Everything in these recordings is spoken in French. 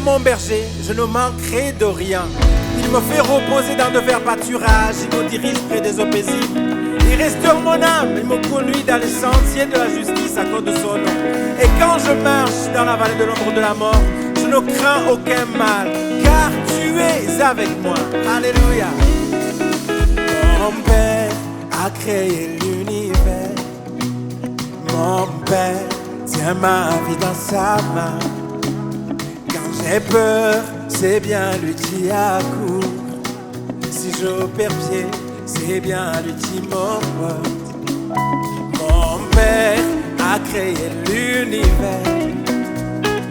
mon berger, je ne manquerai de rien. Il me fait reposer dans de verts pâturages, il me dirige près des eaux paisibles. Il restaure mon âme, il me conduit dans les sentiers de la justice à cause de son nom. Et quand je marche dans la vallée de l'ombre de la mort, je ne crains aucun mal, car tu es avec moi. Alléluia. Mon Père a créé l'univers. Mon Père tient ma vie dans sa main. Quand j'ai peur, c'est bien lui qui accourt. Si je perds pied, c'est bien lui qui m'emporte. Mon Père a créé l'univers.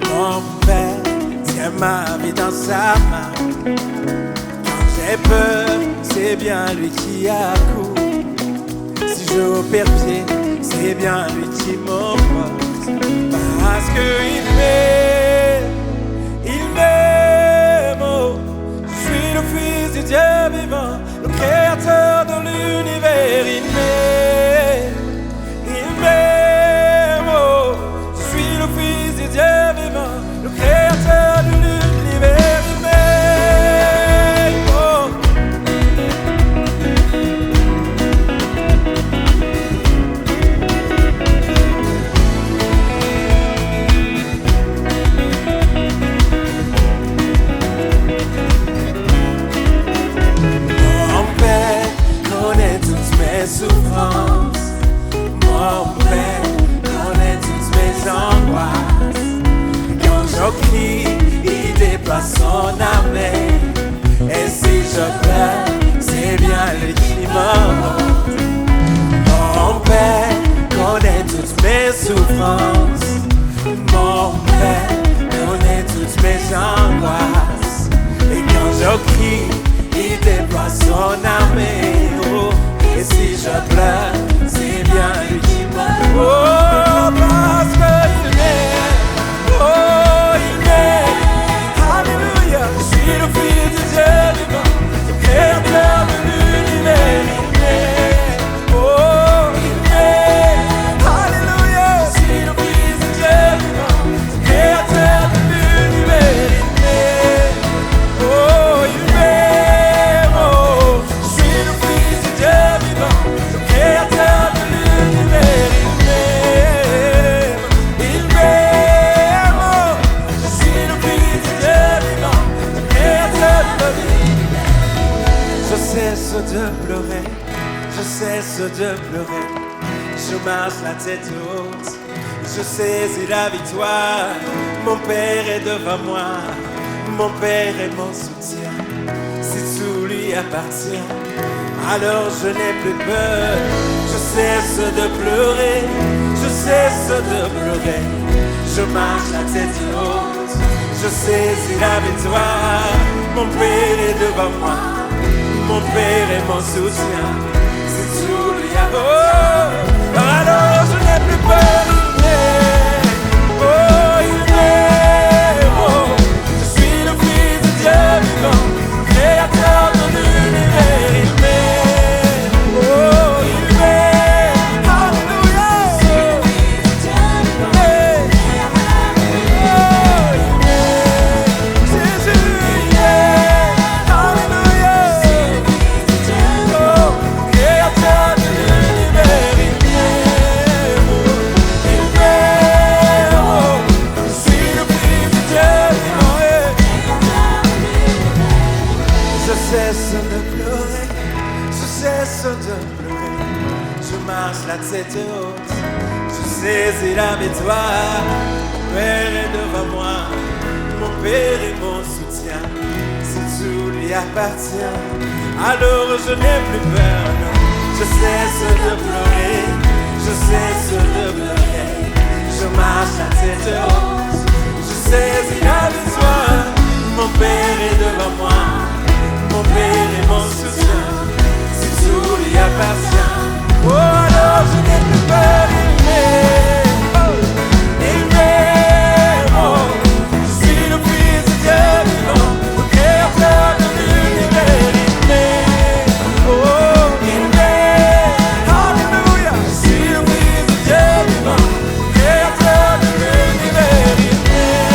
Mon Père tient ma vie dans sa main. Quand j'ai peur, c'est bien lui qui accourt. Si je perds pied, c'est bien lui qui m'emporte. Parce qu'il m'aime, oh. Je suis le fils du Dieu vivant, le créateur de l'univers. Il m'aime, oh. Je suis le fils du Dieu vivant, le créateur de l'univers. Il m'aime, oh. Souffrance. Mon Père connaît toutes mes angoisses. Quand je crie, il dépasse son âme. Et si je pleure, c'est bien lui qui m'emporte. Mon Père connaît toutes mes souffrances. Mon Père connaît toutes mes angoisses. Et quand je crie, il dépasse son âme. Oh. Et si je pleure, c'est bien lui qui m'aime. Oh, parce qu'il m'aime. Oh, il m'aime. Alléluia. Je suis le fils du Dieu vivant, le créateur de l'univers. Il m'aime. Oh, il m'aime. Alléluia. Je suis le fils du Dieu vivant, le créateur de l'univers. Il m'aime. Oh, il m'aime. Oh, je suis le fils du Dieu vivant, le créateur de l'univers. Il m'aime, oh, je suis le fils du Dieu vivant, le créateur de l'univers. Je cesse de pleurer, je cesse de pleurer. Je marche la tête haute, je saisis la victoire. Mon Père est devant moi, mon Père est mon soutien. Si tout lui appartient, alors je n'ai plus peur. Je cesse de pleurer, je cesse de pleurer. Je marche la tête haute, je saisis la victoire. Mon Père est devant moi, mon Père est mon soutien. Si tout lui appartient, alors je n'ai plus peur. Il m'aime, oh il m'aime, oh. Je suis le fils de Dieu vivant, créateur de l'univers. Il m'aime, oh il m'aime, alléluia. Oh il m'aime, Jésus il m'aime, alléluia. Oh créateur de l'univers. Il m'aime, oh je suis le fils de Dieu vivant. Je cesse de pleurer, je cesse de pleurer. Je marche la tête haute, je saisis la victoire. Mon Père est devant moi, mon Père est mon soutien. Si tout lui appartient, alors je n'ai plus peur. Non. Je cesse de pleurer, je cesse de pleurer. Je marche la tête haute, je saisis la victoire. Mon Père est devant moi, mon Père est mon soutien. Si tout lui appartient, oh alors je n'ai plus peur. Il m'aime, oh, il m'aime, oh. Je suis le fils de Dieu vivant, le créateur de l'univers. Il m'aime, oh, il m'aime, alléluia. Je suis le fils de Dieu vivant, le créateur de l'univers. Il m'aime.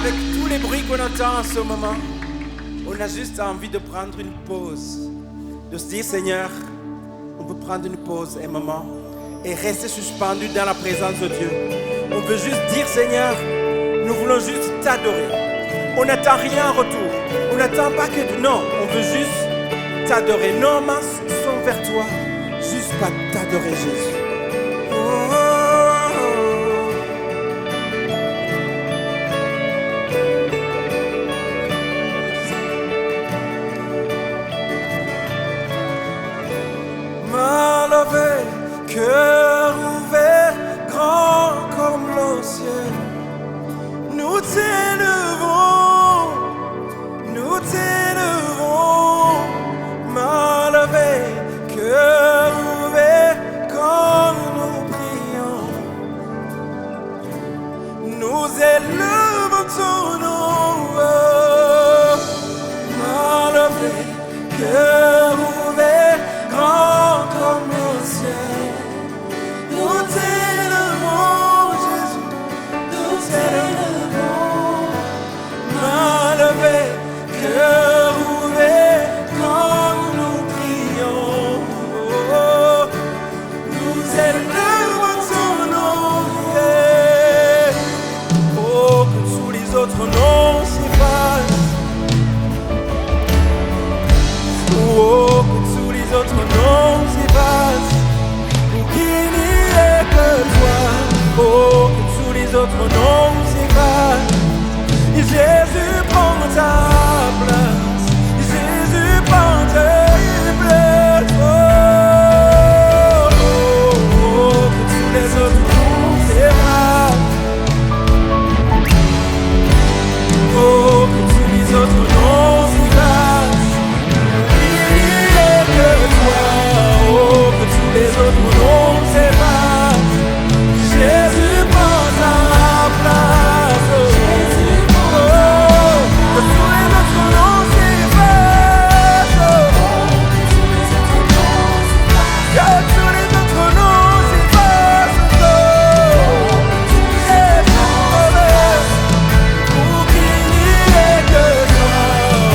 Avec tous les bruits qu'on entend en ce moment, on a juste envie de prendre une pause, de se dire Seigneur, on peut prendre une pause un moment et rester suspendu dans la présence de Dieu. On veut juste dire Seigneur, nous voulons juste t'adorer. On n'attend rien en retour. On n'attend pas que... Non, on veut juste t'adorer. Nos mains sont vers toi, juste pas t'adorer Jésus. Cœur ouvert, grand comme le ciel, nous t'élevons, main levée, cœur ouvert, comme nous prions, nous élevons ton nom, main levée, cœur ouvert, grand comme le ciel. Nous t'élevons, Jésus, nous t'élevons, main levée, cœur ouvert, comme nous prions. Nous élevons ton nom, oh, que tous les autres noms s'effacent. Oh, que tous les autres noms s'effacent. Oh, que tous les autres noms s'effacent. Jésus prend ta place. Jésus prend ta place. Oh, que tous les autres noms s'effacent. Oh, que tous les autres noms s'effacent. Il n'est que toi. Oh, que tous les autres noms s'effacent. Jésus prend ta place. Jésus prend que tous les autres noms s'effacent. Que tous les autres noms s'effacent. Pour qu'il n'y ait que toi.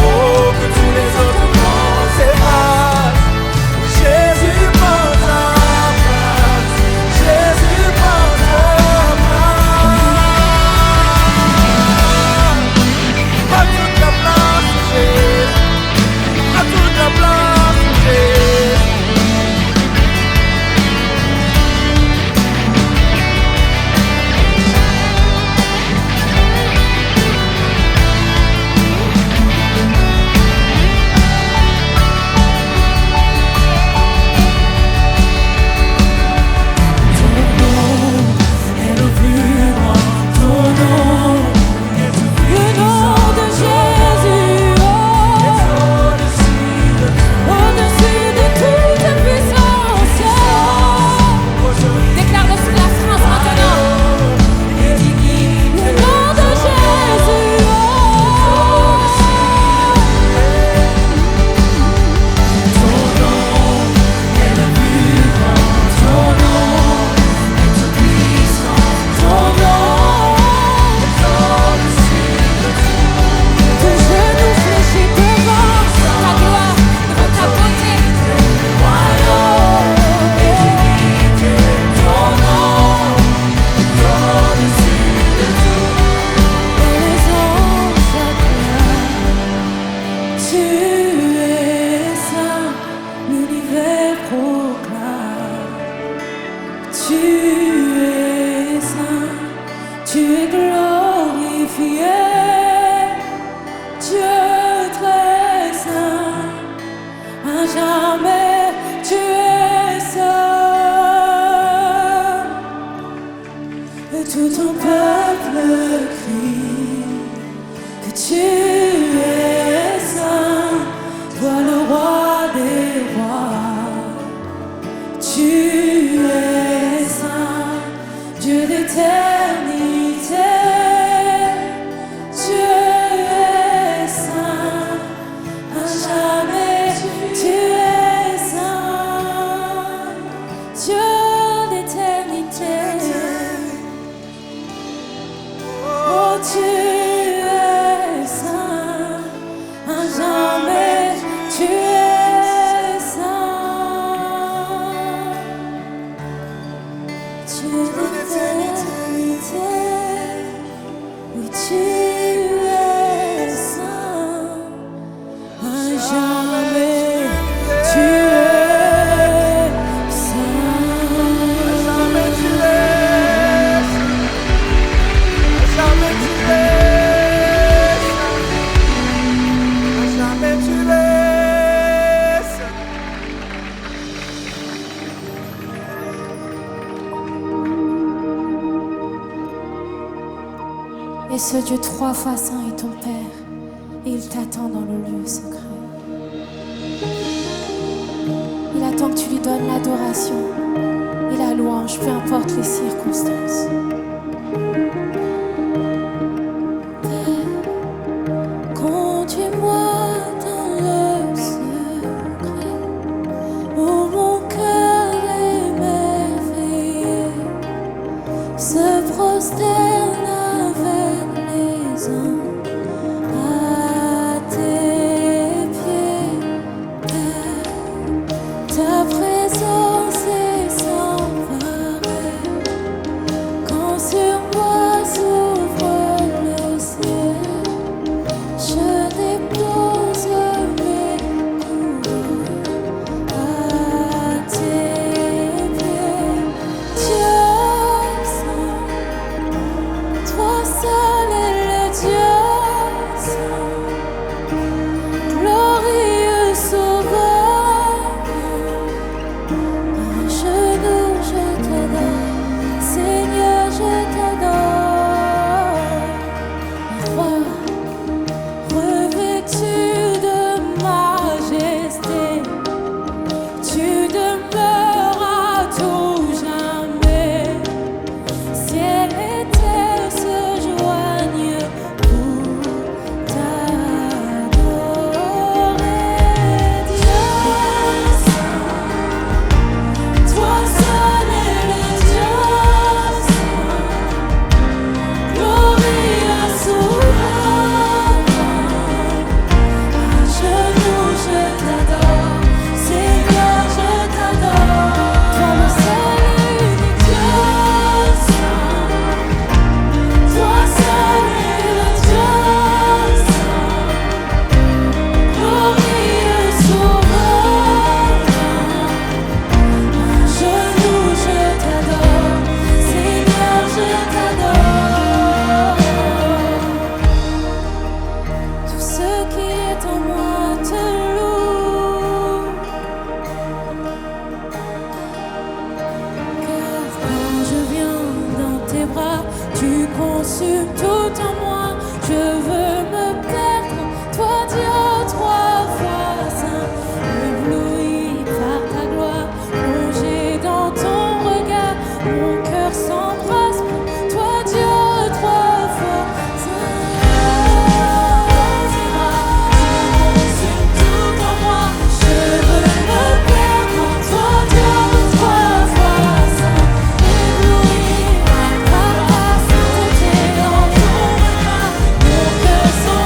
Oh, que tous les autres noms s'effacent. Jésus prend ta place. Jésus prend ta place. À toute la place, Jésus. À toute la place, Jésus. Tout ton peuple crie que tu es saint, toi le roi des rois. Tu es saint, Dieu d'éternité. Tu es saint, à jamais tu es saint, Dieu d'éternité. Oh, tu Et ce Dieu 3 fois saint est ton Père, et il t'attend dans le lieu secret. Il attend que tu lui donnes l'adoration et la louange, peu importe les circonstances. Conduis-moi dans le secret où mon cœur émerveillé se prosterne avec les hommes à tes pieds. Ta présence est sans pareil quand sur moi s'ouvre le ciel. Je dépose mes couronnes à tes pieds. Dieu saint, toi seul es le Dieu saint, glorieux sauveur. À genoux je t'adore, Seigneur je t'adore. Roi, revêtu de majesté, tu demeures à tout jamais. Ciel et terre se joignent pour t'adorer. Dieu saint, toi seul es le Dieu saint, glorieux sauveur. À genoux je t'adore, Seigneur je t'adore. Toi le seul et unique Dieu saint, toi seul es le Dieu saint, glorieux sauveur. À genoux je t'adore, Seigneur je t'adore. Tout ce qui est en moi te loue, car quand je viens dans tes bras, tu consumes tout en moi. Je veux me perdre, toi Dieu 3 fois saint, ébloui par ta gloire, plongé dans ton regard, mon cœur s'embrasse pour toi Dieu 3 fois saint. Tes bras, tu consumes tout en moi. Je veux me perdre en toi Dieu 3 fois saint, ébloui par ta sainteté, dans ton regard, mon cœur s'embrasse.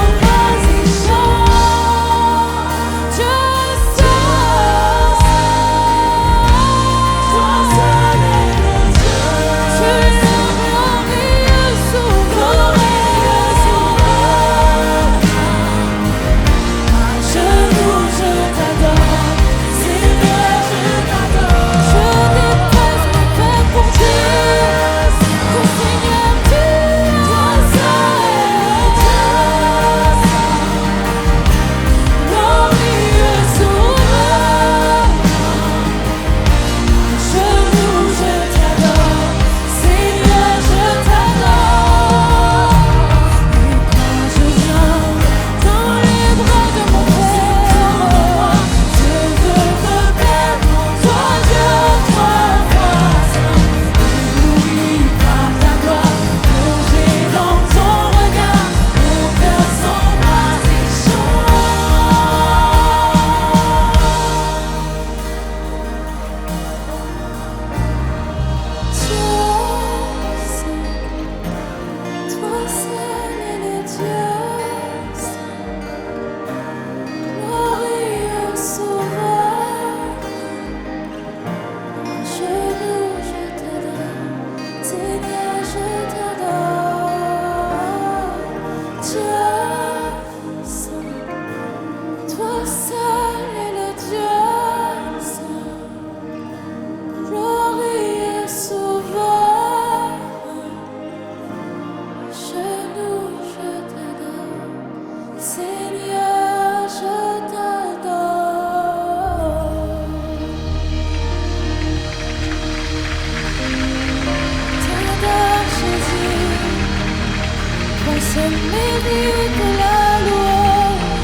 se mérite la louange,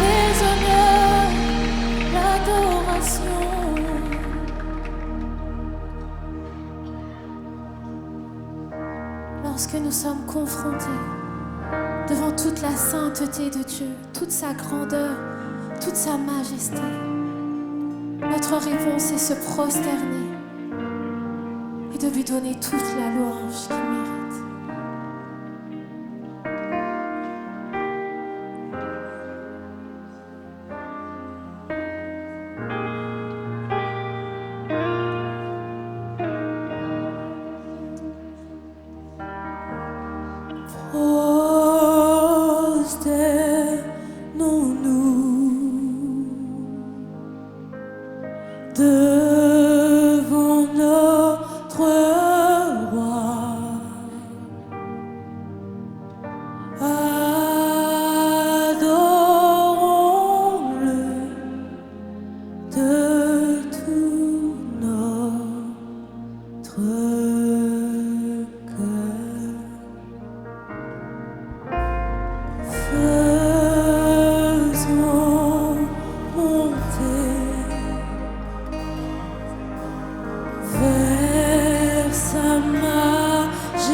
les honneurs, l'adoration. Lorsque nous sommes confrontés devant toute la sainteté de Dieu, toute sa grandeur, toute sa majesté, notre réponse est se prosterner et de lui donner toute la louange qu'il mérite. Devant notre roi, adorons-le de tout notre cœur. Faisons monter vers sa majesté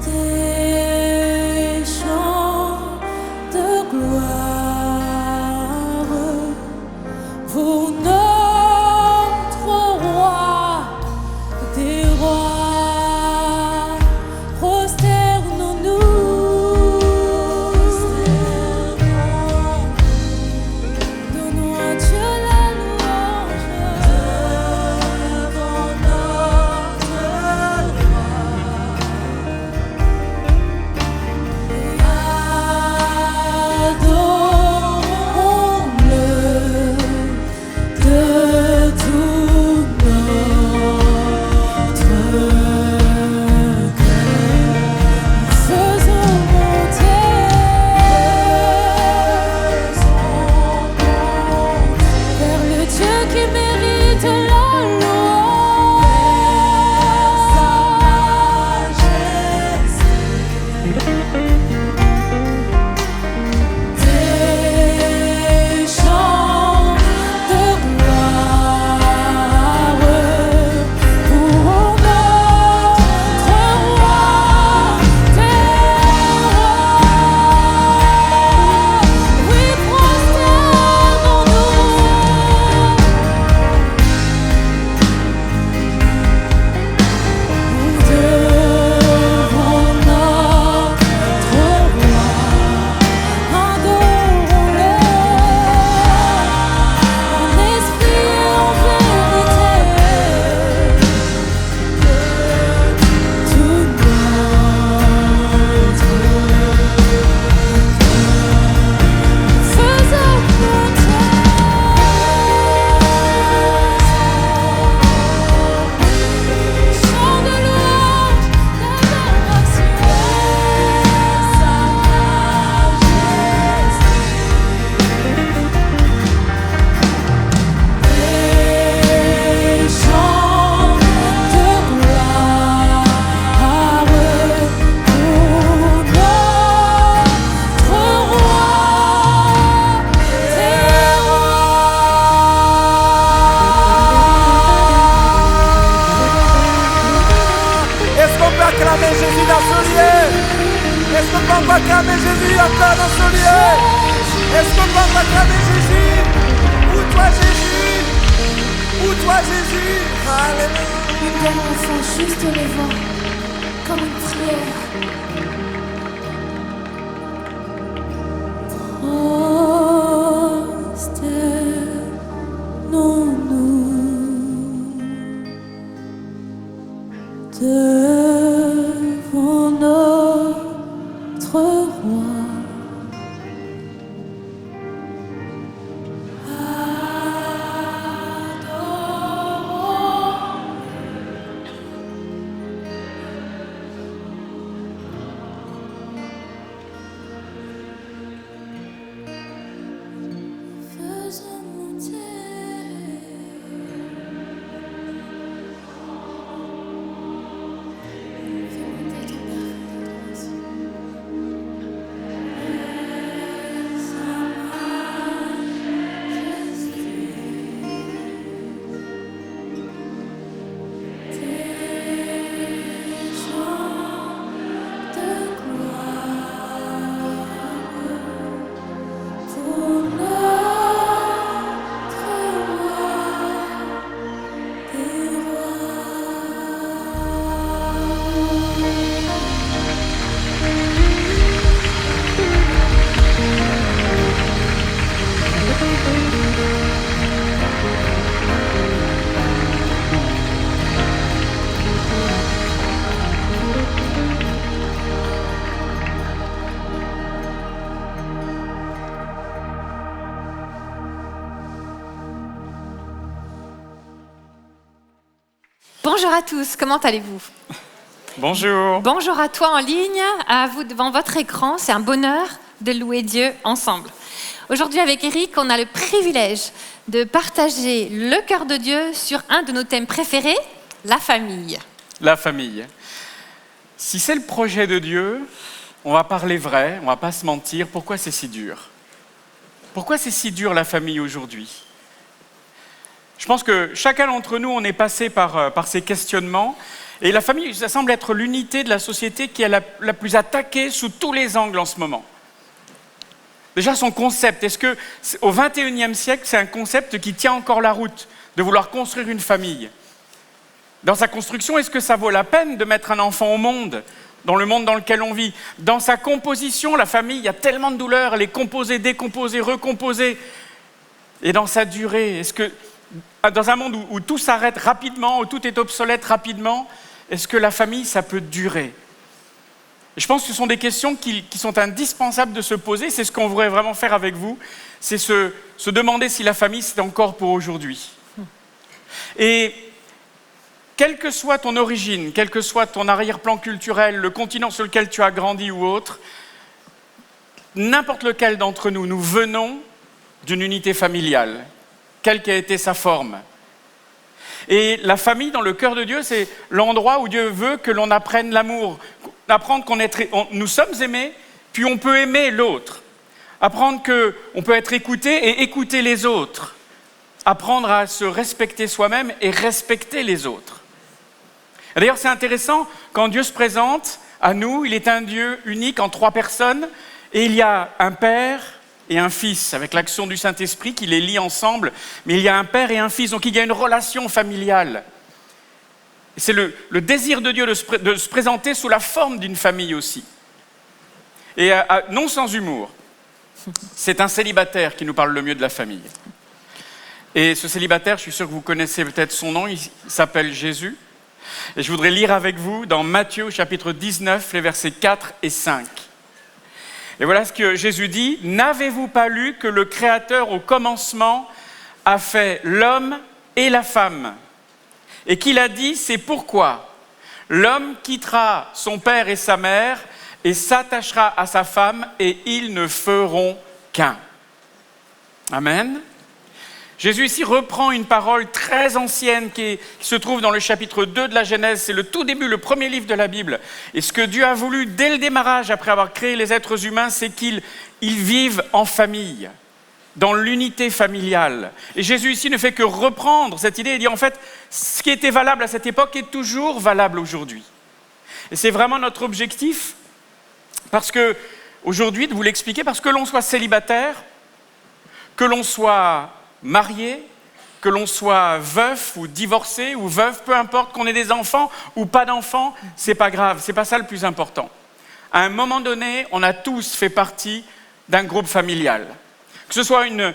des chants de gloire pour notre roi des rois. Prosternons-nous. Donnons à Dieu la louange devant notre roi et adorons-le de tout notre cœur. Faisons monter vers le Dieu qui mérite la louange. Des chants de gloire pour notre roi des rois. Oui, prosternons-nous. Devant notre roi, adorons-le en esprit et en vérité. Tout notre faisons monter chant de louange, d'adoration, sa majesté, des chants de gloire pour notre roi des Est-ce qu'on peut acclamer Jésus dans ce lieu? Est-ce qu'on peut acclamer Jésus encore dans ce lieu? Est-ce qu'on peut acclamer Jésus? Où toi Jésus? Où toi Jésus? Alléluia. Une dernière fois, juste les voix, comme une prière. Prosternons-nous devant notre roi. Faisons monter Bonjour à tous, comment allez-vous ? Bonjour. Bonjour à toi en ligne, à vous devant votre écran. C'est un bonheur de louer Dieu ensemble. Aujourd'hui avec Eric, on a le privilège de partager le cœur de Dieu sur un de nos thèmes préférés, la famille. La famille. Si c'est le projet de Dieu, on va parler vrai, on va pas se mentir. Pourquoi c'est si dur ? Pourquoi c'est si dur la famille aujourd'hui ? Je pense que chacun d'entre nous, on est passé par ces questionnements. Et la famille, ça semble être l'unité de la société qui est la plus attaquée sous tous les angles en ce moment. Déjà, son concept, est-ce qu'au XXIe siècle, c'est un concept qui tient encore la route, de vouloir construire une famille ? Dans sa construction, est-ce que ça vaut la peine de mettre un enfant au monde, dans le monde dans lequel on vit ? Dans sa composition, la famille, il y a tellement de douleurs, elle est composée, décomposée, recomposée. Et dans sa durée, est-ce que, dans un monde où tout s'arrête rapidement, où tout est obsolète rapidement, est-ce que la famille, ça peut durer ? Et je pense que ce sont des questions qui sont indispensables de se poser. C'est ce qu'on voudrait vraiment faire avec vous. C'est se demander si la famille, c'est encore pour aujourd'hui. Et quelle que soit ton origine, quel que soit ton arrière-plan culturel, le continent sur lequel tu as grandi ou autre, n'importe lequel d'entre nous, nous venons d'une unité familiale, quelle qu'ait été sa forme. Et la famille, dans le cœur de Dieu, c'est l'endroit où Dieu veut que l'on apprenne l'amour, apprendre nous sommes aimés, puis on peut aimer l'autre, apprendre qu'on peut être écouté et écouter les autres, apprendre à se respecter soi-même et respecter les autres. Et d'ailleurs, c'est intéressant, quand Dieu se présente à nous, il est un Dieu unique en 3 personnes, et il y a un Père et un Fils, avec l'action du Saint-Esprit qui les lie ensemble, mais il y a un Père et un Fils, donc il y a une relation familiale. C'est le désir de Dieu de se présenter sous la forme d'une famille aussi. Et non sans humour, c'est un célibataire qui nous parle le mieux de la famille. Et ce célibataire, je suis sûr que vous connaissez peut-être son nom, il s'appelle Jésus. Et je voudrais lire avec vous dans Matthieu chapitre 19, les versets 4 et 5. Et voilà ce que Jésus dit. « N'avez-vous pas lu que le Créateur au commencement a fait l'homme et la femme ? Et qu'il a dit, c'est pourquoi l'homme quittera son père et sa mère et s'attachera à sa femme et ils ne feront qu'un. » Amen. Jésus ici reprend une parole très ancienne qui se trouve dans le chapitre 2 de la Genèse. C'est le tout début, le premier livre de la Bible. Et ce que Dieu a voulu dès le démarrage, après avoir créé les êtres humains, c'est qu'ils vivent en famille, dans l'unité familiale. Et Jésus ici ne fait que reprendre cette idée et dire en fait, ce qui était valable à cette époque est toujours valable aujourd'hui. Et c'est vraiment notre objectif, parce que aujourd'hui, de vous l'expliquer, parce que l'on soit célibataire, que l'on soit marié, que l'on soit veuf ou divorcé ou veuve, peu importe, qu'on ait des enfants ou pas d'enfants, c'est pas grave, c'est pas ça le plus important. À un moment donné, on a tous fait partie d'un groupe familial. Que ce soit une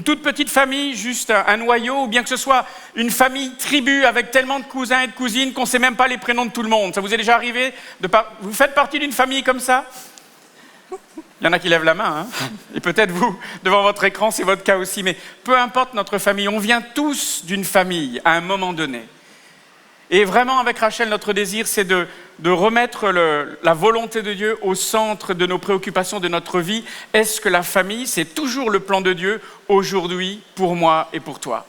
toute petite famille, juste un noyau, ou bien que ce soit une famille tribu avec tellement de cousins et de cousines qu'on ne sait même pas les prénoms de tout le monde. Ça vous est déjà arrivé vous faites partie d'une famille comme ça ? Il y en a qui lèvent la main, hein ? Et peut-être vous, devant votre écran, c'est votre cas aussi. Mais peu importe notre famille, on vient tous d'une famille à un moment donné. Et vraiment, avec Rachel, notre désir, c'est de remettre la volonté de Dieu au centre de nos préoccupations, de notre vie. Est-ce que la famille, c'est toujours le plan de Dieu aujourd'hui, pour moi et pour toi ?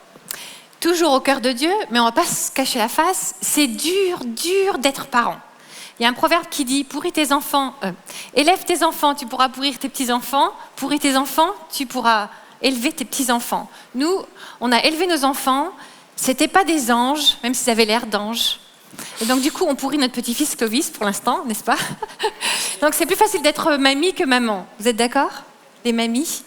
Toujours au cœur de Dieu, mais on ne va pas se cacher la face, c'est dur d'être parent. Il y a un proverbe qui dit « pourris tes enfants, élève tes enfants, tu pourras pourrir tes petits-enfants, pourris tes enfants, tu pourras élever tes petits-enfants ». Nous, on a élevé nos enfants, c'était pas des anges, même s'ils avaient l'air d'anges. Et donc du coup, on pourrit notre petit-fils Clovis pour l'instant, n'est-ce pas ? Donc c'est plus facile d'être mamie que maman. Vous êtes d'accord ? Les mamies ?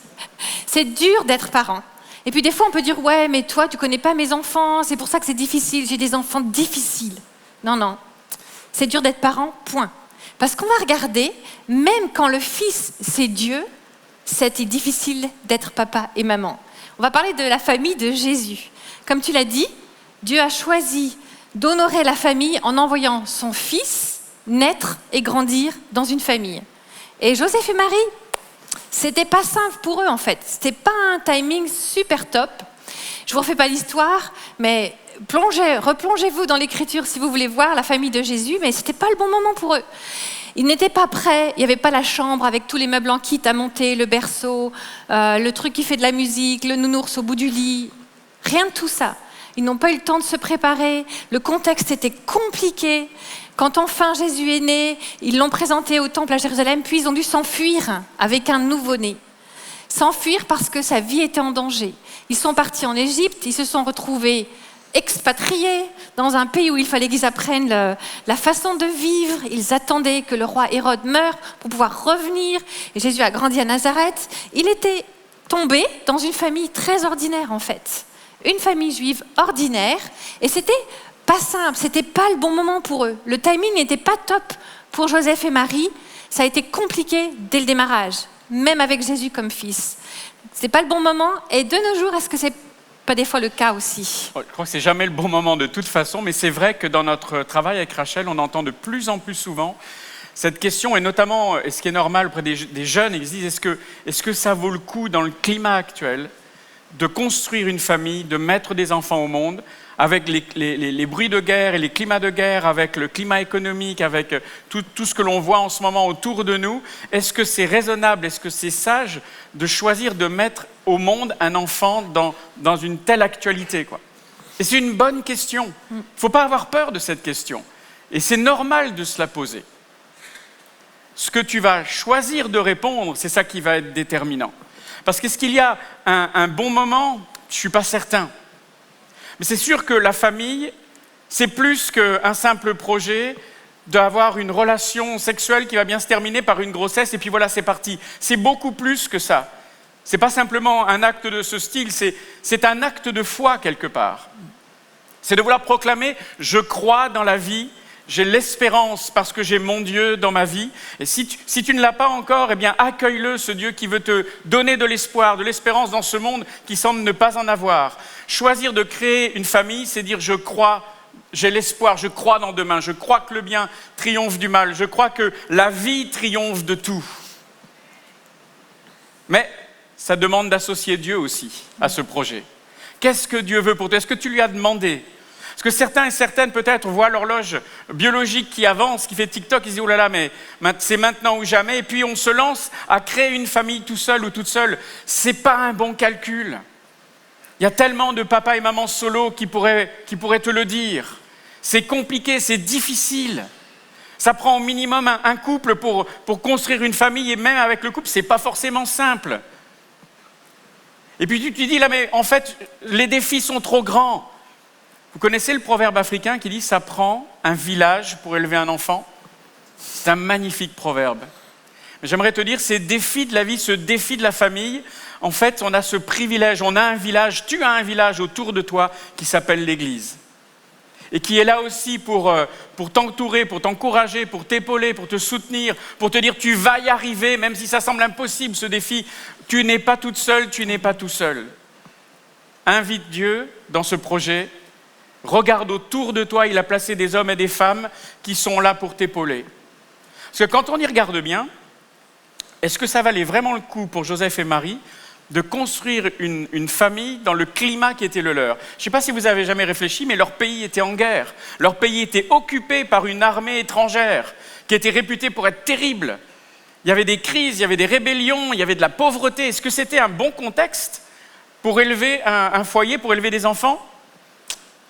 C'est dur d'être parent. Et puis des fois, on peut dire « ouais, mais toi, tu connais pas mes enfants, c'est pour ça que c'est difficile, j'ai des enfants difficiles ». Non. C'est dur d'être parent, point. Parce qu'on va regarder, même quand le fils, c'est Dieu, c'était difficile d'être papa et maman. On va parler de la famille de Jésus. Comme tu l'as dit, Dieu a choisi d'honorer la famille en envoyant son fils naître et grandir dans une famille. Et Joseph et Marie, c'était pas simple pour eux en fait. C'était pas un timing super top. Je vous refais pas l'histoire, mais replongez-vous dans l'Écriture si vous voulez voir la famille de Jésus, mais ce n'était pas le bon moment pour eux. Ils n'étaient pas prêts, il n'y avait pas la chambre avec tous les meubles en kit à monter, le berceau, le truc qui fait de la musique, le nounours au bout du lit, rien de tout ça. Ils n'ont pas eu le temps de se préparer, le contexte était compliqué. Quand enfin Jésus est né, ils l'ont présenté au temple à Jérusalem, puis ils ont dû s'enfuir avec un nouveau-né. S'enfuir parce que sa vie était en danger. Ils sont partis en Égypte, ils se sont retrouvés expatriés dans un pays où il fallait qu'ils apprennent la façon de vivre. Ils attendaient que le roi Hérode meure pour pouvoir revenir. Et Jésus a grandi à Nazareth. Il était tombé dans une famille très ordinaire en fait. Une famille juive ordinaire. Et c'était pas simple, c'était pas le bon moment pour eux. Le timing n'était pas top pour Joseph et Marie. Ça a été compliqué dès le démarrage, même avec Jésus comme fils. C'est pas le bon moment. Et de nos jours, est-ce que c'est pas des fois le cas aussi? Je crois que c'est jamais le bon moment de toute façon, mais c'est vrai que dans notre travail avec Rachel, on entend de plus en plus souvent cette question, et notamment, et ce qui est normal auprès des jeunes, ils se disent est-ce que ça vaut le coup dans le climat actuel de construire une famille, de mettre des enfants au monde, avec les bruits de guerre et les climats de guerre, avec le climat économique, avec tout ce que l'on voit en ce moment autour de nous, est-ce que c'est raisonnable, est-ce que c'est sage de choisir de mettre au monde un enfant dans une telle actualité, quoi? Et c'est une bonne question. Il ne faut pas avoir peur de cette question. Et c'est normal de se la poser. Ce que tu vas choisir de répondre, c'est ça qui va être déterminant. Parce qu'est-ce qu'il y a un bon moment? Je ne suis pas certain. Mais c'est sûr que la famille, c'est plus qu'un simple projet d'avoir une relation sexuelle qui va bien se terminer par une grossesse et puis voilà, c'est parti. C'est beaucoup plus que ça. Ce n'est pas simplement un acte de ce style, c'est un acte de foi quelque part. C'est de vouloir proclamer « je crois dans la vie ». J'ai l'espérance parce que j'ai mon Dieu dans ma vie. Et si tu ne l'as pas encore, eh bien accueille-le, ce Dieu qui veut te donner de l'espoir, de l'espérance dans ce monde qui semble ne pas en avoir. Choisir de créer une famille, c'est dire je crois, j'ai l'espoir, je crois dans demain, je crois que le bien triomphe du mal, je crois que la vie triomphe de tout. Mais ça demande d'associer Dieu aussi à ce projet. Qu'est-ce que Dieu veut pour toi? Est-ce que tu lui as demandé? Parce que certains et certaines peut-être voient l'horloge biologique qui avance, qui fait TikTok, ils se disent « oh là là, mais c'est maintenant ou jamais » et puis on se lance à créer une famille tout seul ou toute seule. Ce n'est pas un bon calcul. Il y a tellement de papas et mamans solo qui pourraient te le dire. C'est compliqué, c'est difficile. Ça prend au minimum un couple pour construire une famille et même avec le couple, ce n'est pas forcément simple. Et puis tu te dis là, mais en fait, les défis sont trop grands. Vous connaissez le proverbe africain qui dit « ça prend un village pour élever un enfant » ? C'est un magnifique proverbe. Mais j'aimerais te dire, ces défis de la vie, ce défi de la famille, en fait, on a ce privilège, on a un village, tu as un village autour de toi qui s'appelle l'Église. Et qui est là aussi pour t'entourer, pour t'encourager, pour t'épauler, pour te soutenir, pour te dire « tu vas y arriver » même si ça semble impossible ce défi. Tu n'es pas toute seule, tu n'es pas tout seul. Invite Dieu dans ce projet. Regarde autour de toi, il a placé des hommes et des femmes qui sont là pour t'épauler. Parce que quand on y regarde bien, est-ce que ça valait vraiment le coup pour Joseph et Marie de construire une famille dans le climat qui était le leur? Je ne sais pas si vous avez jamais réfléchi, mais leur pays était en guerre. Leur pays était occupé par une armée étrangère qui était réputée pour être terrible. Il y avait des crises, il y avait des rébellions, il y avait de la pauvreté. Est-ce que c'était un bon contexte pour élever un foyer, pour élever des enfants?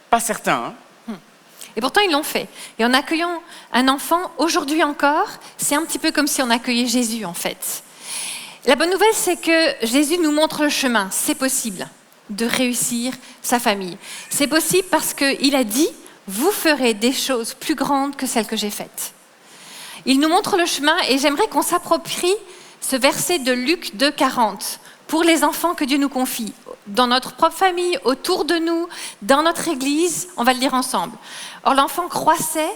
Pas certain. Et pourtant, ils l'ont fait. Et en accueillant un enfant, aujourd'hui encore, c'est un petit peu comme si on accueillait Jésus, en fait. La bonne nouvelle, c'est que Jésus nous montre le chemin. C'est possible de réussir sa famille. C'est possible parce qu'il a dit « vous ferez des choses plus grandes que celles que j'ai faites ». Il nous montre le chemin et j'aimerais qu'on s'approprie ce verset de Luc 2,40 pour les enfants que Dieu nous confie. Dans notre propre famille, autour de nous, dans notre église, on va le lire ensemble. Or l'enfant croissait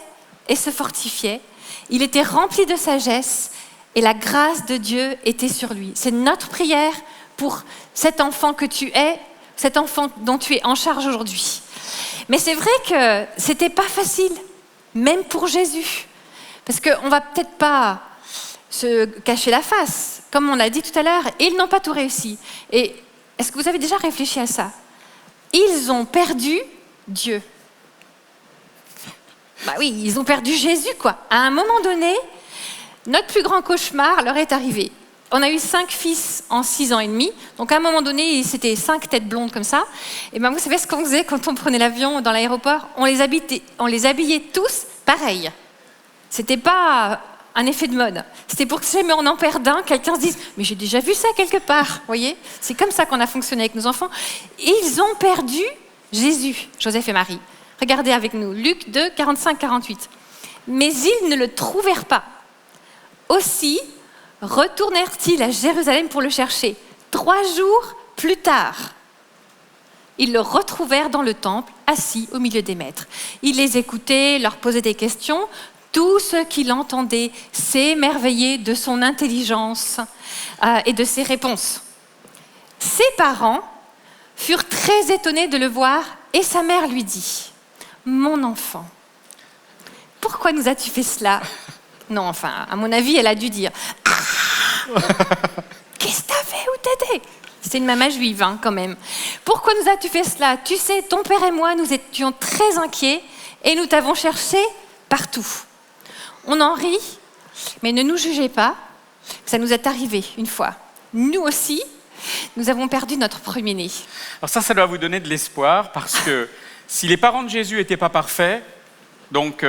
et se fortifiait, il était rempli de sagesse et la grâce de Dieu était sur lui. C'est notre prière pour cet enfant que tu es, cet enfant dont tu es en charge aujourd'hui. Mais c'est vrai que c'était pas facile, même pour Jésus, parce qu'on va peut-être pas se cacher la face, comme on l'a dit tout à l'heure, ils n'ont pas tout réussi. Et est-ce que vous avez déjà réfléchi à ça? Ils ont perdu Dieu. Bah oui, ils ont perdu Jésus, quoi. À un moment donné, notre plus grand cauchemar leur est arrivé. On a eu 5 fils en 6 ans et demi. Donc à un moment donné, c'était 5 têtes blondes comme ça. Et ben vous savez ce qu'on faisait quand on prenait l'avion dans l'aéroport ? On les habillait tous pareil. C'était pas un effet de mode. C'était pour que si jamais on en perd un, quelqu'un se dise « Mais j'ai déjà vu ça quelque part ». Vous voyez ? C'est comme ça qu'on a fonctionné avec nos enfants. Et ils ont perdu Jésus, Joseph et Marie. Regardez avec nous, Luc 2, 45-48. Mais ils ne le trouvèrent pas. Aussi retournèrent-ils à Jérusalem pour le chercher. 3 jours plus tard, ils le retrouvèrent dans le temple, assis au milieu des maîtres. Il les écoutait, leur posait des questions. Tous ceux qui l'entendaient s'émerveillaient de son intelligence et de ses réponses. Ses parents furent très étonnés de le voir et sa mère lui dit « Mon enfant, pourquoi nous as-tu fait cela ?» Non, enfin, à mon avis, elle a dû dire « Ah, qu'est-ce que t'as fait ou t'étais ?» C'était une maman juive, hein, quand même. « Pourquoi nous as-tu fait cela ? Tu sais, ton père et moi, nous étions très inquiets et nous t'avons cherché partout. » On en rit, mais ne nous jugez pas. Ça nous est arrivé une fois. Nous aussi, nous avons perdu notre premier-né. Alors ça doit vous donner de l'espoir, parce que si les parents de Jésus n'étaient pas parfaits, donc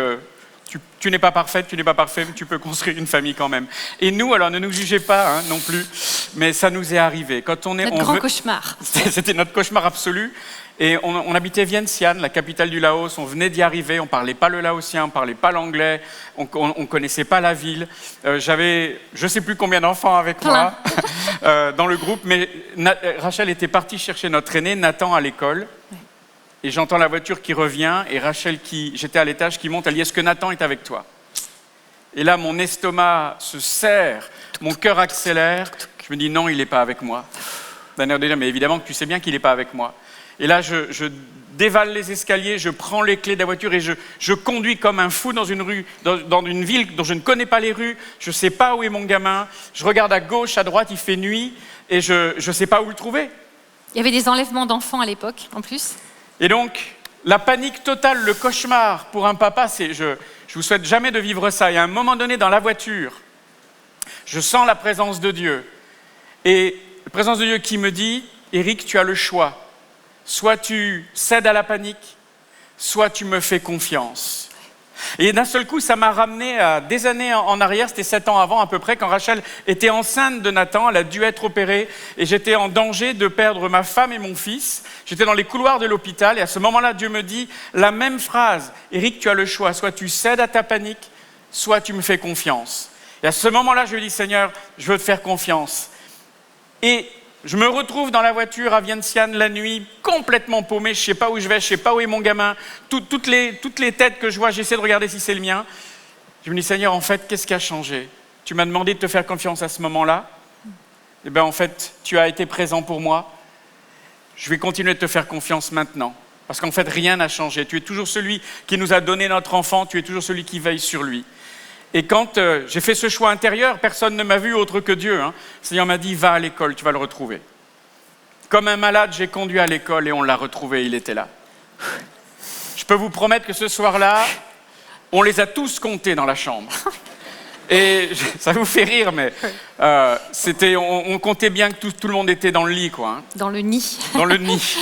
tu n'es pas parfaite, tu n'es pas parfait, mais tu peux construire une famille quand même. Et nous, alors ne nous jugez pas non plus, mais ça nous est arrivé. Quand on est, notre grand cauchemar. C'était notre cauchemar absolu. Et on habitait Vientiane, la capitale du Laos, on venait d'y arriver, on ne parlait pas le laotien, on ne parlait pas l'anglais, on ne connaissait pas la ville. J'avais je ne sais plus combien d'enfants avec moi dans le groupe, mais Rachel était partie chercher notre aîné, Nathan, à l'école. Et j'entends la voiture qui revient, et Rachel, j'étais à l'étage, qui monte, elle dit « Est-ce que Nathan est avec toi ?» Et là, mon estomac se serre, mon cœur accélère, je me dis « Non, il n'est pas avec moi. » D'un air de dire « Mais évidemment que tu sais bien qu'il n'est pas avec moi. » Et là, je dévale les escaliers, je prends les clés de la voiture et je conduis comme un fou dans une rue, dans une ville dont je ne connais pas les rues. Je ne sais pas où est mon gamin. Je regarde à gauche, à droite, il fait nuit et je ne sais pas où le trouver. Il y avait des enlèvements d'enfants à l'époque, en plus. Et donc, la panique totale, le cauchemar pour un papa, c'est je vous souhaite jamais de vivre ça. Et à un moment donné, dans la voiture, je sens la présence de Dieu. Et la présence de Dieu qui me dit « Éric, tu as le choix. Soit tu cèdes à la panique, soit tu me fais confiance. » Et d'un seul coup, ça m'a ramené à des années en arrière, c'était 7 ans avant à peu près, quand Rachel était enceinte de Nathan, elle a dû être opérée, et j'étais en danger de perdre ma femme et mon fils. J'étais dans les couloirs de l'hôpital, et à ce moment-là, Dieu me dit la même phrase. « Éric, tu as le choix, soit tu cèdes à ta panique, soit tu me fais confiance. » Et à ce moment-là, je lui dis « Seigneur, je veux te faire confiance. » Et je me retrouve dans la voiture à Vientiane la nuit, complètement paumé, je ne sais pas où je vais, je ne sais pas où est mon gamin. Toutes les têtes que je vois, j'essaie de regarder si c'est le mien. Je me dis, Seigneur, en fait, qu'est-ce qui a changé ? Tu m'as demandé de te faire confiance à ce moment-là. Eh bien, en fait, tu as été présent pour moi. Je vais continuer de te faire confiance maintenant. Parce qu'en fait, rien n'a changé. Tu es toujours celui qui nous a donné notre enfant, tu es toujours celui qui veille sur lui. Et quand j'ai fait ce choix intérieur, personne ne m'a vu autre que Dieu. Le Seigneur m'a dit, va à l'école, tu vas le retrouver. Comme un malade, j'ai conduit à l'école et on l'a retrouvé, il était là. Je peux vous promettre que ce soir-là, on les a tous comptés dans la chambre. Et ça vous fait rire, mais on comptait bien que tout le monde était dans le lit, quoi. Dans le nid. Dans le nid.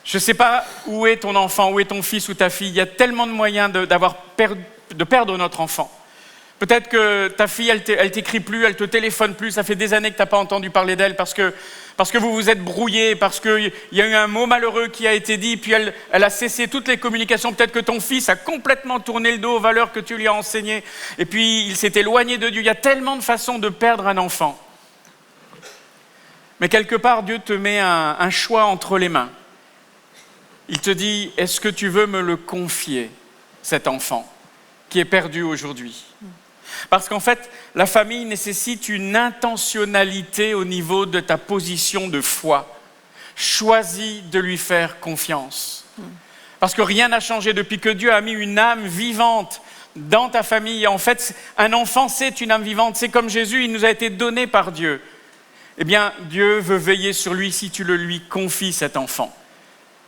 Je ne sais pas où est ton enfant, où est ton fils ou ta fille. Il y a tellement de moyens de perdre notre enfant. Peut-être que ta fille, elle t'écrit plus, elle te téléphone plus, ça fait des années que tu n'as pas entendu parler d'elle parce que vous vous êtes brouillés, parce qu'il y a eu un mot malheureux qui a été dit, puis elle a cessé toutes les communications. Peut-être que ton fils a complètement tourné le dos aux valeurs que tu lui as enseignées, et puis il s'est éloigné de Dieu. Il y a tellement de façons de perdre un enfant. Mais quelque part, Dieu te met un choix entre les mains. Il te dit, est-ce que tu veux me le confier, cet enfant qui est perdu aujourd'hui ? Parce qu'en fait, la famille nécessite une intentionnalité au niveau de ta position de foi. Choisis de lui faire confiance. Parce que rien n'a changé depuis que Dieu a mis une âme vivante dans ta famille. Et en fait, un enfant, c'est une âme vivante. C'est comme Jésus, il nous a été donné par Dieu. Eh bien, Dieu veut veiller sur lui si tu le lui confies, cet enfant.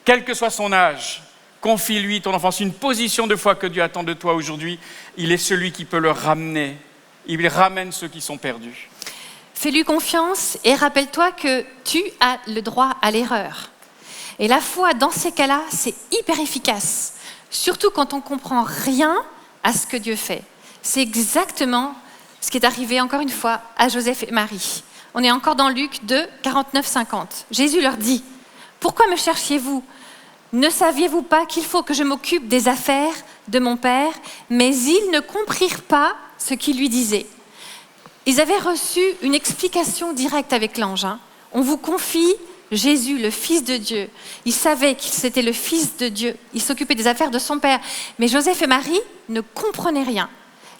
Quel que soit son âge, confie-lui ton enfant. C'est une position de foi que Dieu attend de toi aujourd'hui. Il est celui qui peut le ramener. Il ramène ceux qui sont perdus. Fais-lui confiance et rappelle-toi que tu as le droit à l'erreur. Et la foi, dans ces cas-là, c'est hyper efficace. Surtout quand on ne comprend rien à ce que Dieu fait. C'est exactement ce qui est arrivé, encore une fois, à Joseph et Marie. On est encore dans Luc 2, 49-50. Jésus leur dit « Pourquoi me cherchiez-vous ? Ne saviez-vous pas qu'il faut que je m'occupe des affaires de mon Père ?» Mais ils ne comprirent pas ce qu'il lui disait. Ils avaient reçu une explication directe avec l'ange. On vous confie Jésus, le Fils de Dieu. Ils savaient qu'il était le Fils de Dieu. Il s'occupait des affaires de son Père. Mais Joseph et Marie ne comprenaient rien.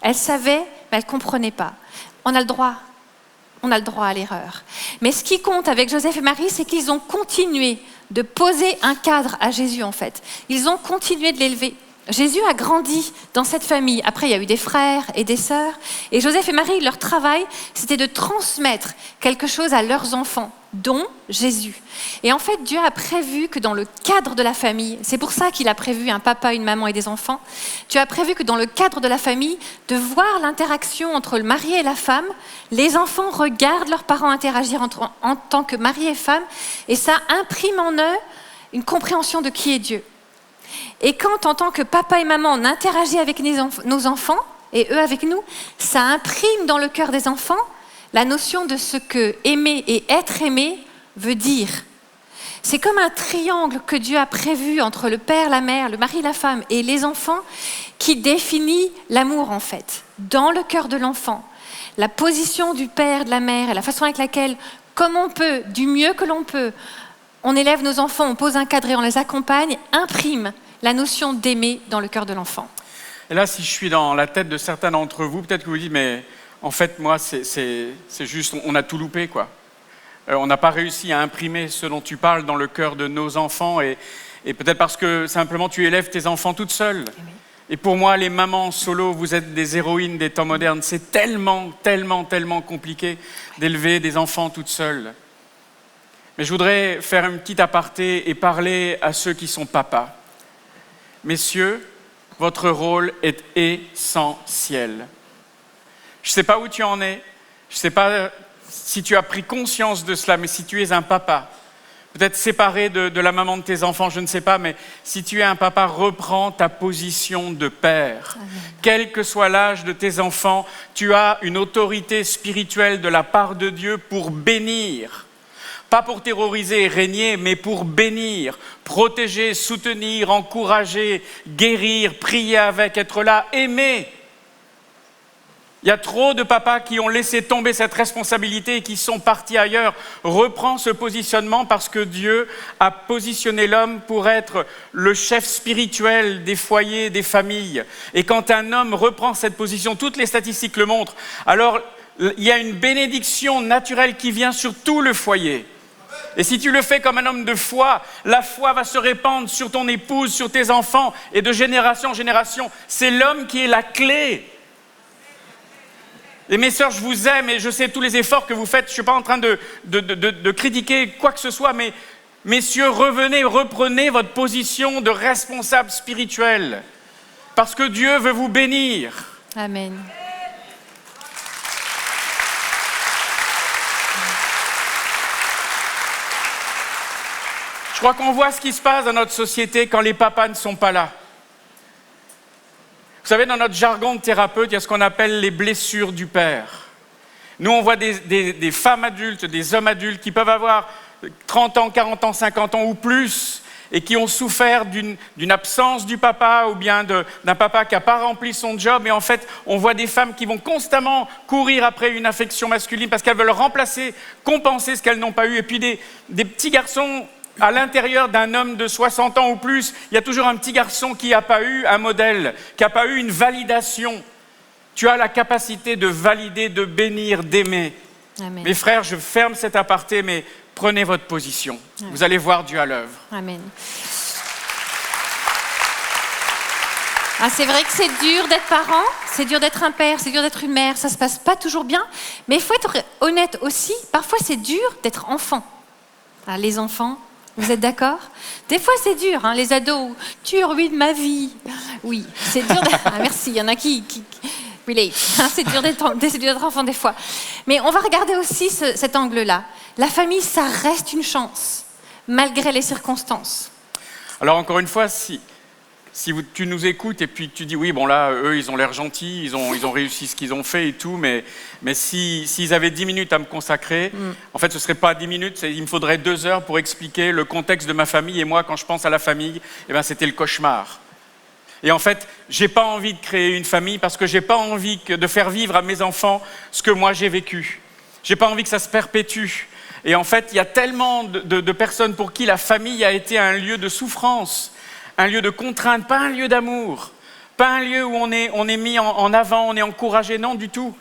Elles savaient, mais elles ne comprenaient pas. On a le droit à l'erreur. Mais ce qui compte avec Joseph et Marie, c'est qu'ils ont continué de poser un cadre à Jésus, en fait. Ils ont continué de l'élever. Jésus a grandi dans cette famille. Après, il y a eu des frères et des sœurs. Et Joseph et Marie, leur travail, c'était de transmettre quelque chose à leurs enfants, dont Jésus. Et en fait, Dieu a prévu que dans le cadre de la famille, c'est pour ça qu'il a prévu un papa, une maman et des enfants, Dieu a prévu que dans le cadre de la famille, de voir l'interaction entre le mari et la femme, les enfants regardent leurs parents interagir en tant que mari et femme, et ça imprime en eux une compréhension de qui est Dieu. Et quand, en tant que papa et maman, on interagit avec nos enfants, et eux avec nous, ça imprime dans le cœur des enfants la notion de ce que aimer et être aimé veut dire. C'est comme un triangle que Dieu a prévu entre le père, la mère, le mari, la femme et les enfants qui définit l'amour, en fait, dans le cœur de l'enfant. La position du père, de la mère et la façon avec laquelle, comme on peut, du mieux que l'on peut, on élève nos enfants, on pose un cadre et on les accompagne, imprime la notion d'aimer dans le cœur de l'enfant. Et là, si je suis dans la tête de certains d'entre vous, peut-être que vous dites, mais en fait, moi, c'est juste, on a tout loupé, quoi. On n'a pas réussi à imprimer ce dont tu parles dans le cœur de nos enfants, et peut-être parce que simplement tu élèves tes enfants toute seule. Et pour moi, les mamans solo, vous êtes des héroïnes des temps modernes. C'est tellement, tellement, tellement compliqué d'élever des enfants toutes seules. Mais je voudrais faire une petite aparté et parler à ceux qui sont papas. Messieurs, votre rôle est essentiel. Je ne sais pas où tu en es, je ne sais pas si tu as pris conscience de cela, mais si tu es un papa, peut-être séparé de la maman de tes enfants, je ne sais pas, mais si tu es un papa, reprends ta position de père. Amen. Quel que soit l'âge de tes enfants, tu as une autorité spirituelle de la part de Dieu pour bénir. Pas pour terroriser et régner, mais pour bénir, protéger, soutenir, encourager, guérir, prier avec, être là, aimer. Il y a trop de papas qui ont laissé tomber cette responsabilité et qui sont partis ailleurs. Reprends ce positionnement parce que Dieu a positionné l'homme pour être le chef spirituel des foyers, des familles. Et quand un homme reprend cette position, toutes les statistiques le montrent, alors il y a une bénédiction naturelle qui vient sur tout le foyer. Et si tu le fais comme un homme de foi, la foi va se répandre sur ton épouse, sur tes enfants et de génération en génération. C'est l'homme qui est la clé. Et mes sœurs, je vous aime et je sais tous les efforts que vous faites. Je ne suis pas en train de critiquer quoi que ce soit, mais messieurs, revenez, reprenez votre position de responsable spirituel. Parce que Dieu veut vous bénir. Amen. Je crois qu'on voit ce qui se passe dans notre société quand les papas ne sont pas là. Vous savez, dans notre jargon de thérapeute, il y a ce qu'on appelle les blessures du père. Nous, on voit des femmes adultes, des hommes adultes qui peuvent avoir 30 ans, 40 ans, 50 ans ou plus et qui ont souffert d'une absence du papa ou bien d'un papa qui n'a pas rempli son job. Et en fait, on voit des femmes qui vont constamment courir après une affection masculine parce qu'elles veulent remplacer, compenser ce qu'elles n'ont pas eu. Et puis des petits garçons à l'intérieur d'un homme de 60 ans ou plus, il y a toujours un petit garçon qui n'a pas eu un modèle, qui n'a pas eu une validation. Tu as la capacité de valider, de bénir, d'aimer. Amen. Mes frères, je ferme cet aparté, mais prenez votre position. Amen. Vous allez voir Dieu à l'œuvre. Amen. Ah, c'est vrai que c'est dur d'être parent, c'est dur d'être un père, c'est dur d'être une mère, ça ne se passe pas toujours bien, mais il faut être honnête aussi, parfois c'est dur d'être enfant. Ah, les enfants, Vous êtes d'accord? Des fois, c'est dur, hein, les ados. Tu ruines ma vie. Oui, c'est dur. Merci, il y en a qui relate. C'est dur d'être enfant des fois. Mais on va regarder aussi cet angle-là. La famille, ça reste une chance, malgré les circonstances. Alors encore une fois, si tu nous écoutes et puis tu dis oui, bon là, eux, ils ont l'air gentils, ils ont réussi ce qu'ils ont fait et tout, mais s'ils avaient 10 minutes à me consacrer, en fait, ce ne serait pas 10 minutes, il me faudrait 2 heures pour expliquer le contexte de ma famille. Et moi, quand je pense à la famille, eh ben, c'était le cauchemar. Et en fait, je n'ai pas envie de créer une famille parce que je n'ai pas envie de faire vivre à mes enfants ce que moi j'ai vécu. Je n'ai pas envie que ça se perpétue. Et en fait, il y a tellement de personnes pour qui la famille a été un lieu de souffrance, un lieu de contrainte, pas un lieu d'amour, pas un lieu où on est mis en avant, on est encouragé, non du tout.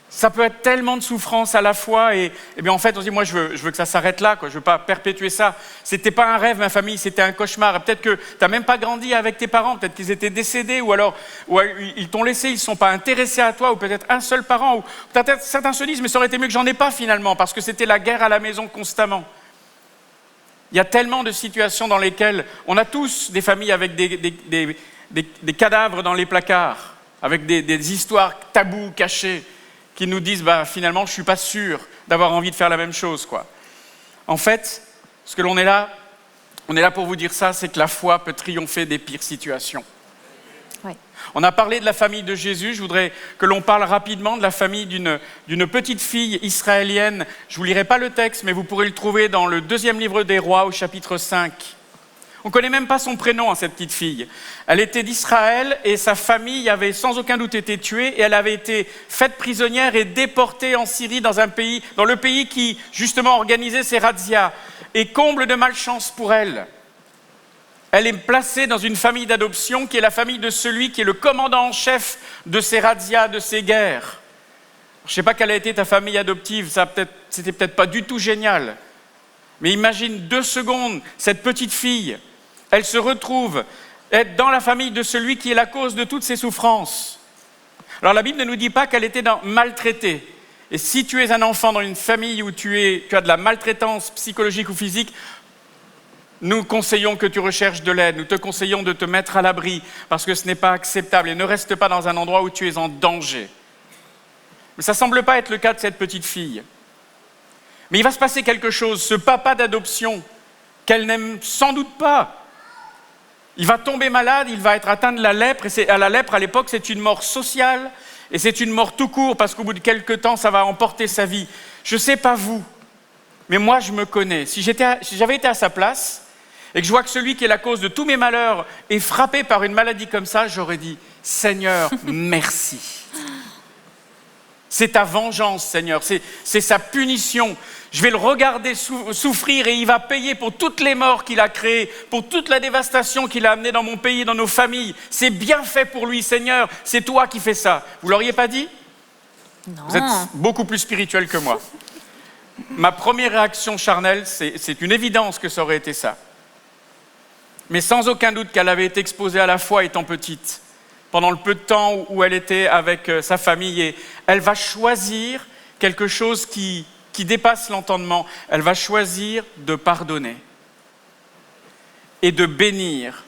Ça peut être tellement de souffrance à la fois et bien en fait on se dit moi je veux que ça s'arrête là, quoi. Je veux pas perpétuer ça. C'était pas un rêve ma famille, c'était un cauchemar. Peut-être que tu n'as même pas grandi avec tes parents, peut-être qu'ils étaient décédés ou alors ils t'ont laissé, ils ne sont pas intéressés à toi ou peut-être un seul parent ou peut-être certains se disent mais ça aurait été mieux que j'en ai pas finalement parce que c'était la guerre à la maison constamment. Il y a tellement de situations dans lesquelles on a tous des familles avec des cadavres dans les placards, avec des histoires tabous, cachées, qui nous disent bah, finalement je ne suis pas sûr d'avoir envie de faire la même chose, quoi. En fait, ce que on est là pour vous dire ça, c'est que la foi peut triompher des pires situations. Oui. On a parlé de la famille de Jésus, je voudrais que l'on parle rapidement de la famille d'une petite fille israélienne. Je ne vous lirai pas le texte, mais vous pourrez le trouver dans le 2e livre des Rois au chapitre 5. On ne connaît même pas son prénom à cette petite fille. Elle était d'Israël et sa famille avait sans aucun doute été tuée et elle avait été faite prisonnière et déportée en Syrie dans le pays qui justement organisait ces razzias. Et comble de malchance pour elle, elle est placée dans une famille d'adoption qui est la famille de celui qui est le commandant en chef de ces razzias, de ces guerres. Je ne sais pas quelle a été ta famille adoptive, c'était peut-être pas du tout génial. Mais imagine 2 secondes, cette petite fille, elle se retrouve être dans la famille de celui qui est la cause de toutes ses souffrances. Alors la Bible ne nous dit pas qu'elle était maltraitée. Et si tu es un enfant dans une famille où tu as de la maltraitance psychologique ou physique, nous conseillons que tu recherches de l'aide, nous te conseillons de te mettre à l'abri parce que ce n'est pas acceptable et ne reste pas dans un endroit où tu es en danger. Mais ça ne semble pas être le cas de cette petite fille. Mais il va se passer quelque chose, ce papa d'adoption qu'elle n'aime sans doute pas, il va tomber malade, il va être atteint de la lèpre, et la lèpre à l'époque c'est une mort sociale, et c'est une mort tout court parce qu'au bout de quelques temps ça va emporter sa vie. Je ne sais pas vous, mais moi je me connais. Si j'avais été à sa place, et que je vois que celui qui est la cause de tous mes malheurs est frappé par une maladie comme ça, j'aurais dit « Seigneur, merci ». C'est ta vengeance, Seigneur, c'est sa punition. Je vais le regarder souffrir et il va payer pour toutes les morts qu'il a créées, pour toute la dévastation qu'il a amenée dans mon pays, dans nos familles. C'est bien fait pour lui, Seigneur, c'est toi qui fais ça. Vous ne l'auriez pas dit? Non. Vous êtes beaucoup plus spirituel que moi. Ma première réaction charnelle, c'est une évidence que ça aurait été ça. Mais sans aucun doute qu'elle avait été exposée à la foi étant petite, pendant le peu de temps où elle était avec sa famille, et elle va choisir quelque chose qui dépasse l'entendement. Elle va choisir de pardonner et de bénir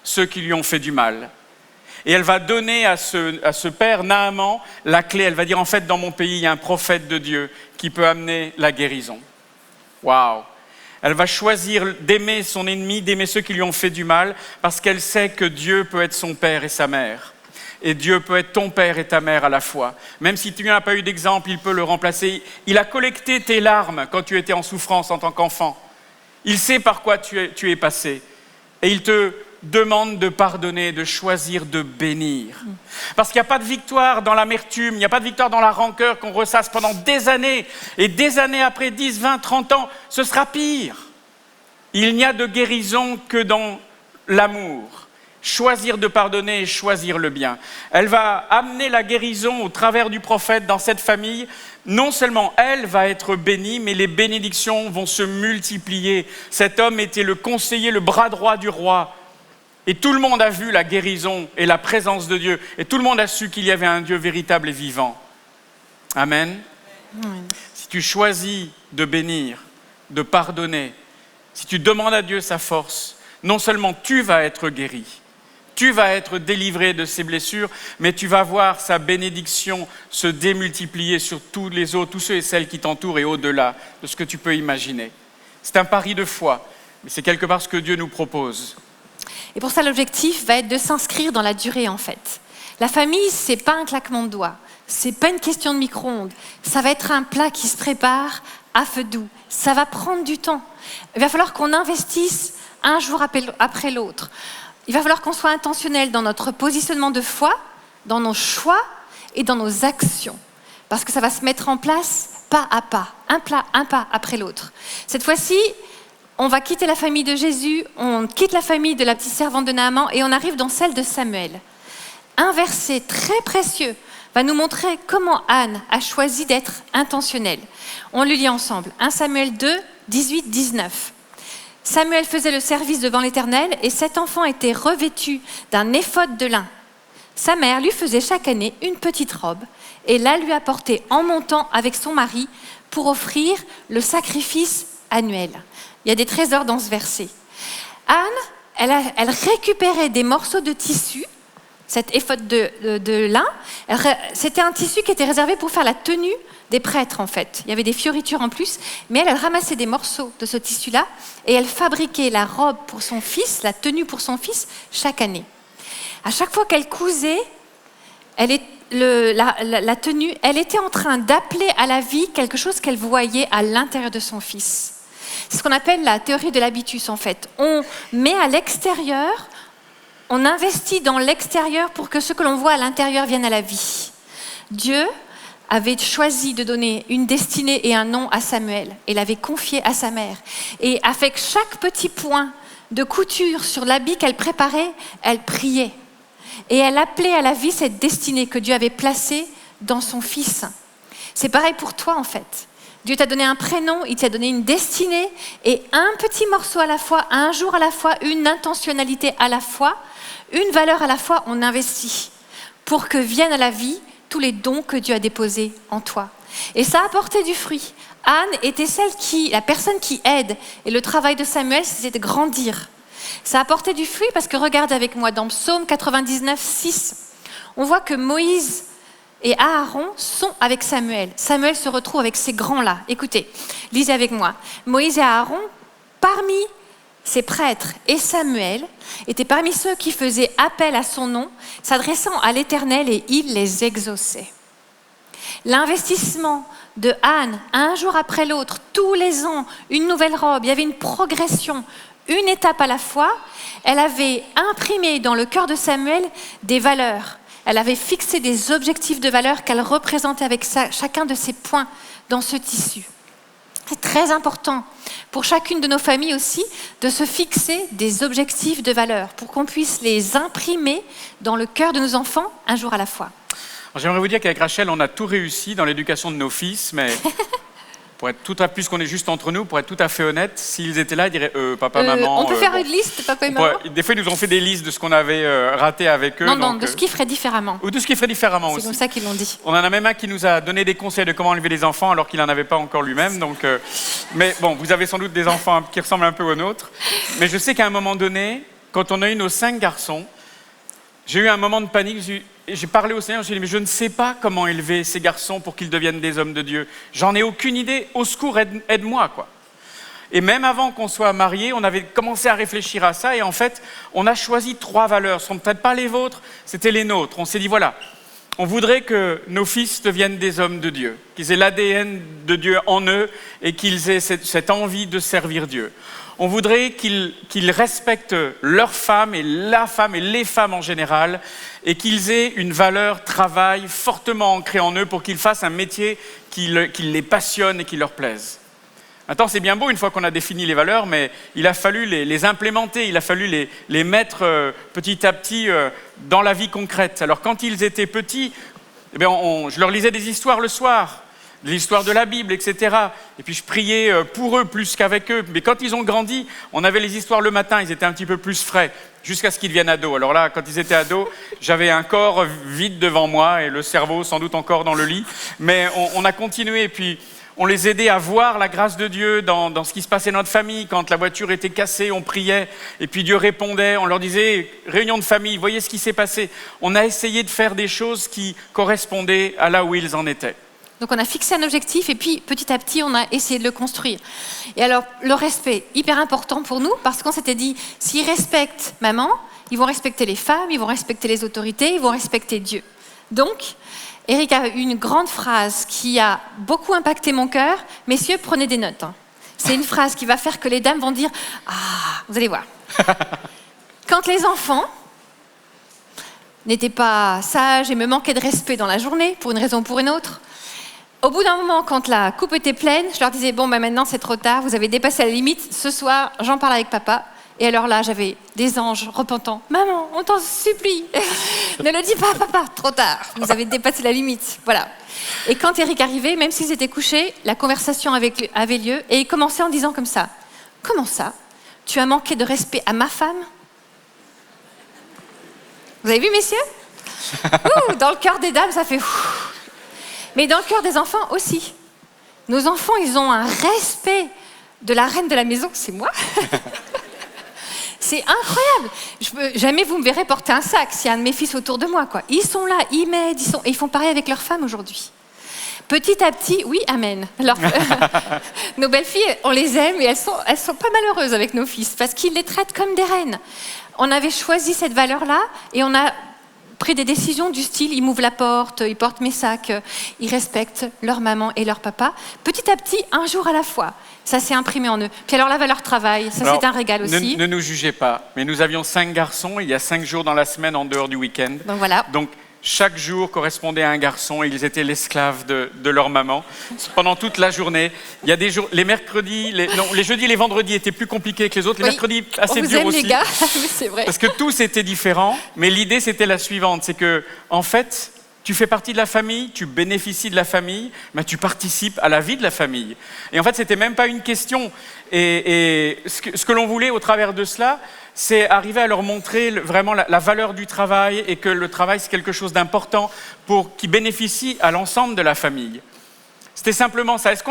ceux qui lui ont fait du mal. Et elle va donner à ce père Naaman la clé. Elle va dire en fait dans mon pays il y a un prophète de Dieu qui peut amener la guérison. Waouh! Elle va choisir d'aimer son ennemi, d'aimer ceux qui lui ont fait du mal, parce qu'elle sait que Dieu peut être son père et sa mère. Et Dieu peut être ton père et ta mère à la fois. Même si tu n'as pas eu d'exemple, il peut le remplacer. Il a collecté tes larmes quand tu étais en souffrance en tant qu'enfant. Il sait par quoi tu es passé. Et il te demande de pardonner, de choisir de bénir. Parce qu'il n'y a pas de victoire dans l'amertume, il n'y a pas de victoire dans la rancœur qu'on ressasse pendant des années. Et des années après 10, 20, 30 ans, ce sera pire. Il n'y a de guérison que dans l'amour. Choisir de pardonner et choisir le bien. Elle va amener la guérison au travers du prophète dans cette famille. Non seulement elle va être bénie, mais les bénédictions vont se multiplier. Cet homme était le conseiller, le bras droit du roi. Et tout le monde a vu la guérison et la présence de Dieu. Et tout le monde a su qu'il y avait un Dieu véritable et vivant. Amen. Si tu choisis de bénir, de pardonner si tu demandes à Dieu sa force, non seulement tu vas être guéri, tu vas être délivré de ces blessures, mais tu vas voir sa bénédiction se démultiplier sur tous les autres, tous ceux et celles qui t'entourent et au-delà de ce que tu peux imaginer. C'est un pari de foi, mais c'est quelque part ce que Dieu nous propose. Et pour ça, l'objectif va être de s'inscrire dans la durée, en fait. La famille, c'est pas un claquement de doigts, c'est pas une question de micro-ondes. Ça va être un plat qui se prépare à feu doux. Ça va prendre du temps. Il va falloir qu'on investisse un jour après l'autre. Il va falloir qu'on soit intentionnel dans notre positionnement de foi, dans nos choix et dans nos actions. Parce que ça va se mettre en place pas à pas, un pas après l'autre. Cette fois-ci, on va quitter la famille de Jésus, on quitte la famille de la petite servante de Naaman et on arrive dans celle de Samuel. Un verset très précieux va nous montrer comment Anne a choisi d'être intentionnelle. On le lit ensemble. 1 Samuel 2, 18, 19. Samuel faisait le service devant l'Éternel et cet enfant était revêtu d'un éphod de lin. Sa mère lui faisait chaque année une petite robe et la lui apportait en montant avec son mari pour offrir le sacrifice annuel. Il y a des trésors dans ce verset. Anne, elle récupérait des morceaux de tissu, cet éphod de lin. C'était un tissu qui était réservé pour faire la tenue des prêtres, en fait. Il y avait des fioritures en plus, mais elle ramassait des morceaux de ce tissu-là et elle fabriquait la robe pour son fils, la tenue pour son fils, chaque année. À chaque fois qu'elle cousait, la tenue, elle était en train d'appeler à la vie quelque chose qu'elle voyait à l'intérieur de son fils. C'est ce qu'on appelle la théorie de l'habitus, en fait. On met à l'extérieur, on investit dans l'extérieur pour que ce que l'on voit à l'intérieur vienne à la vie. Dieu avait choisi de donner une destinée et un nom à Samuel et l'avait confié à sa mère. Et avec chaque petit point de couture sur l'habit qu'elle préparait, elle priait. Et elle appelait à la vie cette destinée que Dieu avait placée dans son fils. C'est pareil pour toi, en fait. Dieu t'a donné un prénom, il t'a donné une destinée et un petit morceau à la fois, un jour à la fois, une intentionnalité à la fois, une valeur à la fois, on investit pour que viennent à la vie tous les dons que Dieu a déposés en toi. Et ça a apporté du fruit. Anne était la personne qui aide. Et le travail de Samuel, c'était de grandir. Ça a apporté du fruit parce que regarde avec moi dans Psaume 99, 6. On voit que Moïse et Aaron sont avec Samuel. Samuel se retrouve avec ces grands-là. Écoutez, lisez avec moi. Moïse et Aaron, parmi ces prêtres et Samuel étaient parmi ceux qui faisaient appel à son nom, s'adressant à l'Éternel et il les exauçait. L'investissement de Anne, un jour après l'autre, tous les ans, une nouvelle robe, il y avait une progression, une étape à la fois. Elle avait imprimé dans le cœur de Samuel des valeurs. Elle avait fixé des objectifs de valeurs qu'elle représentait avec chacun de ses points dans ce tissu. C'est très important pour chacune de nos familles aussi de se fixer des objectifs de valeur pour qu'on puisse les imprimer dans le cœur de nos enfants un jour à la fois. Alors, j'aimerais vous dire qu'avec Rachel, on a tout réussi dans l'éducation de nos fils, mais pour être tout à plus qu'on est juste entre nous, pour être tout à fait honnête, s'ils étaient là, ils diraient papa, maman. On peut faire une liste, papa et maman. Des fois, ils nous ont fait des listes de ce qu'on avait raté avec eux. Non, de ce qu'ils feraient différemment. Ou de ce qu'ils feraient différemment aussi. C'est comme ça qu'ils l'ont dit. On en a même un qui nous a donné des conseils de comment enlever les enfants alors qu'il n'en avait pas encore lui-même. Donc, mais bon, vous avez sans doute des enfants qui ressemblent un peu aux nôtres. Mais je sais qu'à un moment donné, quand on a eu nos 5 garçons, j'ai eu un moment de panique. J'ai parlé au Seigneur, je lui ai dit, mais je ne sais pas comment élever ces garçons pour qu'ils deviennent des hommes de Dieu. J'en ai aucune idée. Au secours, aide-moi, quoi. Et même avant qu'on soit mariés, on avait commencé à réfléchir à ça. Et en fait, on a choisi 3 valeurs. Ce ne sont peut-être pas les vôtres, c'était les nôtres. On s'est dit, voilà, on voudrait que nos fils deviennent des hommes de Dieu, qu'ils aient l'ADN de Dieu en eux et qu'ils aient cette envie de servir Dieu. On voudrait qu'ils respectent leurs femmes et les femmes en général et qu'ils aient une valeur travail fortement ancrée en eux pour qu'ils fassent un métier qui les passionne et qui leur plaise. Maintenant, c'est bien beau une fois qu'on a défini les valeurs, mais il a fallu les implémenter, il a fallu les mettre petit à petit dans la vie concrète. Alors quand ils étaient petits, je leur lisais des histoires le soir, l'histoire de la Bible, etc. Et puis je priais pour eux plus qu'avec eux. Mais quand ils ont grandi, on avait les histoires le matin, ils étaient un petit peu plus frais, jusqu'à ce qu'ils deviennent ados. Alors là, quand ils étaient ados, j'avais un corps vide devant moi et le cerveau sans doute encore dans le lit. Mais on a continué et puis On les aidait à voir la grâce de Dieu dans ce qui se passait dans notre famille. Quand la voiture était cassée, on priait et puis Dieu répondait. On leur disait « réunion de famille, voyez ce qui s'est passé ». On a essayé de faire des choses qui correspondaient à là où ils en étaient. Donc on a fixé un objectif et puis petit à petit on a essayé de le construire. Et alors le respect, hyper important pour nous parce qu'on s'était dit s'ils respectent maman, ils vont respecter les femmes, ils vont respecter les autorités, ils vont respecter Dieu. Donc Eric a eu une grande phrase qui a beaucoup impacté mon cœur. Messieurs, prenez des notes. C'est une phrase qui va faire que les dames vont dire « Ah, vous allez voir ». Quand les enfants n'étaient pas sages et me manquaient de respect dans la journée, pour une raison ou pour une autre, au bout d'un moment, quand la coupe était pleine, je leur disais « Bon, maintenant c'est trop tard, vous avez dépassé la limite, ce soir, j'en parle avec papa ». Et alors là, j'avais des anges repentants. « Maman, on t'en supplie, ne le dis pas, papa, trop tard, vous avez dépassé la limite. » Voilà. Et quand Eric arrivait, même s'ils étaient couchés, la conversation avait lieu et il commençait en disant comme ça. « Comment ça? Tu as manqué de respect à ma femme ?» Vous avez vu, messieurs? Dans le cœur des dames, ça fait... Mais dans le cœur des enfants aussi. Nos enfants, ils ont un respect de la reine de la maison, c'est moi. C'est incroyable. Jamais vous me verrez porter un sac s'il y a un de mes fils autour de moi, quoi. Ils sont là, ils m'aident, et ils font pareil avec leurs femmes aujourd'hui. Petit à petit, oui, amen. Alors, nos belles-filles, on les aime et elles sont pas malheureuses avec nos fils parce qu'ils les traitent comme des reines. On avait choisi cette valeur-là et on a pris des décisions du style, ils m'ouvrent la porte, ils portent mes sacs, ils respectent leur maman et leur papa. Petit à petit, un jour à la fois. Ça s'est imprimé en eux. Puis alors la valeur travail, ça c'est un régal aussi. Ne nous jugez pas, mais nous avions 5 garçons, il y a 5 jours dans la semaine en dehors du week-end. Donc voilà. Donc chaque jour correspondait à un garçon et ils étaient l'esclave de leur maman pendant toute la journée. Il y a des jours, les mercredis, les jeudis, les vendredis étaient plus compliqués que les autres. Les mercredis assez durs aussi. Les gars, mais c'est vrai. Parce que tous étaient différents, mais l'idée c'était la suivante, c'est que en fait, tu fais partie de la famille, tu bénéficies de la famille, mais tu participes à la vie de la famille. Et en fait, c'était même pas une question. Et ce que l'on voulait au travers de cela, c'est arriver à leur montrer vraiment la valeur du travail et que le travail, c'est quelque chose d'important qui bénéficie à l'ensemble de la famille. C'était simplement ça. Est-ce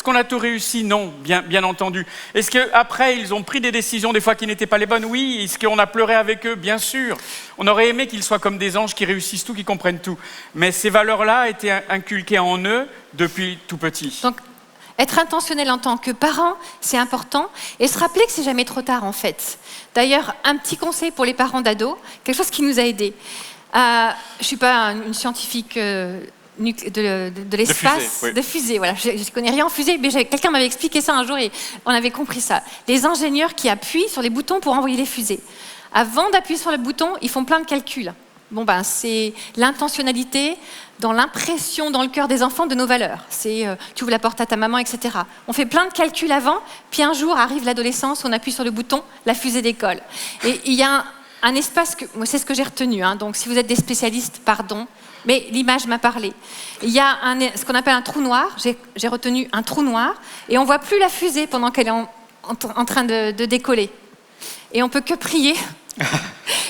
qu'on a tout réussi? Non, bien entendu. Est-ce qu'après, ils ont pris des décisions des fois qui n'étaient pas les bonnes? Oui. Est-ce qu'on a pleuré avec eux? Bien sûr. On aurait aimé qu'ils soient comme des anges qui réussissent tout, qui comprennent tout. Mais ces valeurs-là étaient inculquées en eux depuis tout petit. Donc, être intentionnel en tant que parent, c'est important. Et se rappeler que c'est jamais trop tard, en fait. D'ailleurs, un petit conseil pour les parents d'ados, quelque chose qui nous a aidés. Je ne suis pas une scientifique de l'espace, de fusée. Voilà. Je ne connais rien en fusée, mais quelqu'un m'avait expliqué ça un jour et on avait compris ça. Les ingénieurs qui appuient sur les boutons pour envoyer les fusées. Avant d'appuyer sur le bouton, ils font plein de calculs. C'est l'intentionnalité dans l'impression dans le cœur des enfants de nos valeurs. C'est tu ouvres la porte à ta maman, etc. On fait plein de calculs avant, puis un jour arrive l'adolescence, on appuie sur le bouton, la fusée décolle. Et il y a un espace, moi c'est ce que j'ai retenu, donc si vous êtes des spécialistes, pardon, mais l'image m'a parlé. Il y a ce qu'on appelle un trou noir, j'ai retenu un trou noir, et on ne voit plus la fusée pendant qu'elle est en train de décoller. Et on ne peut que prier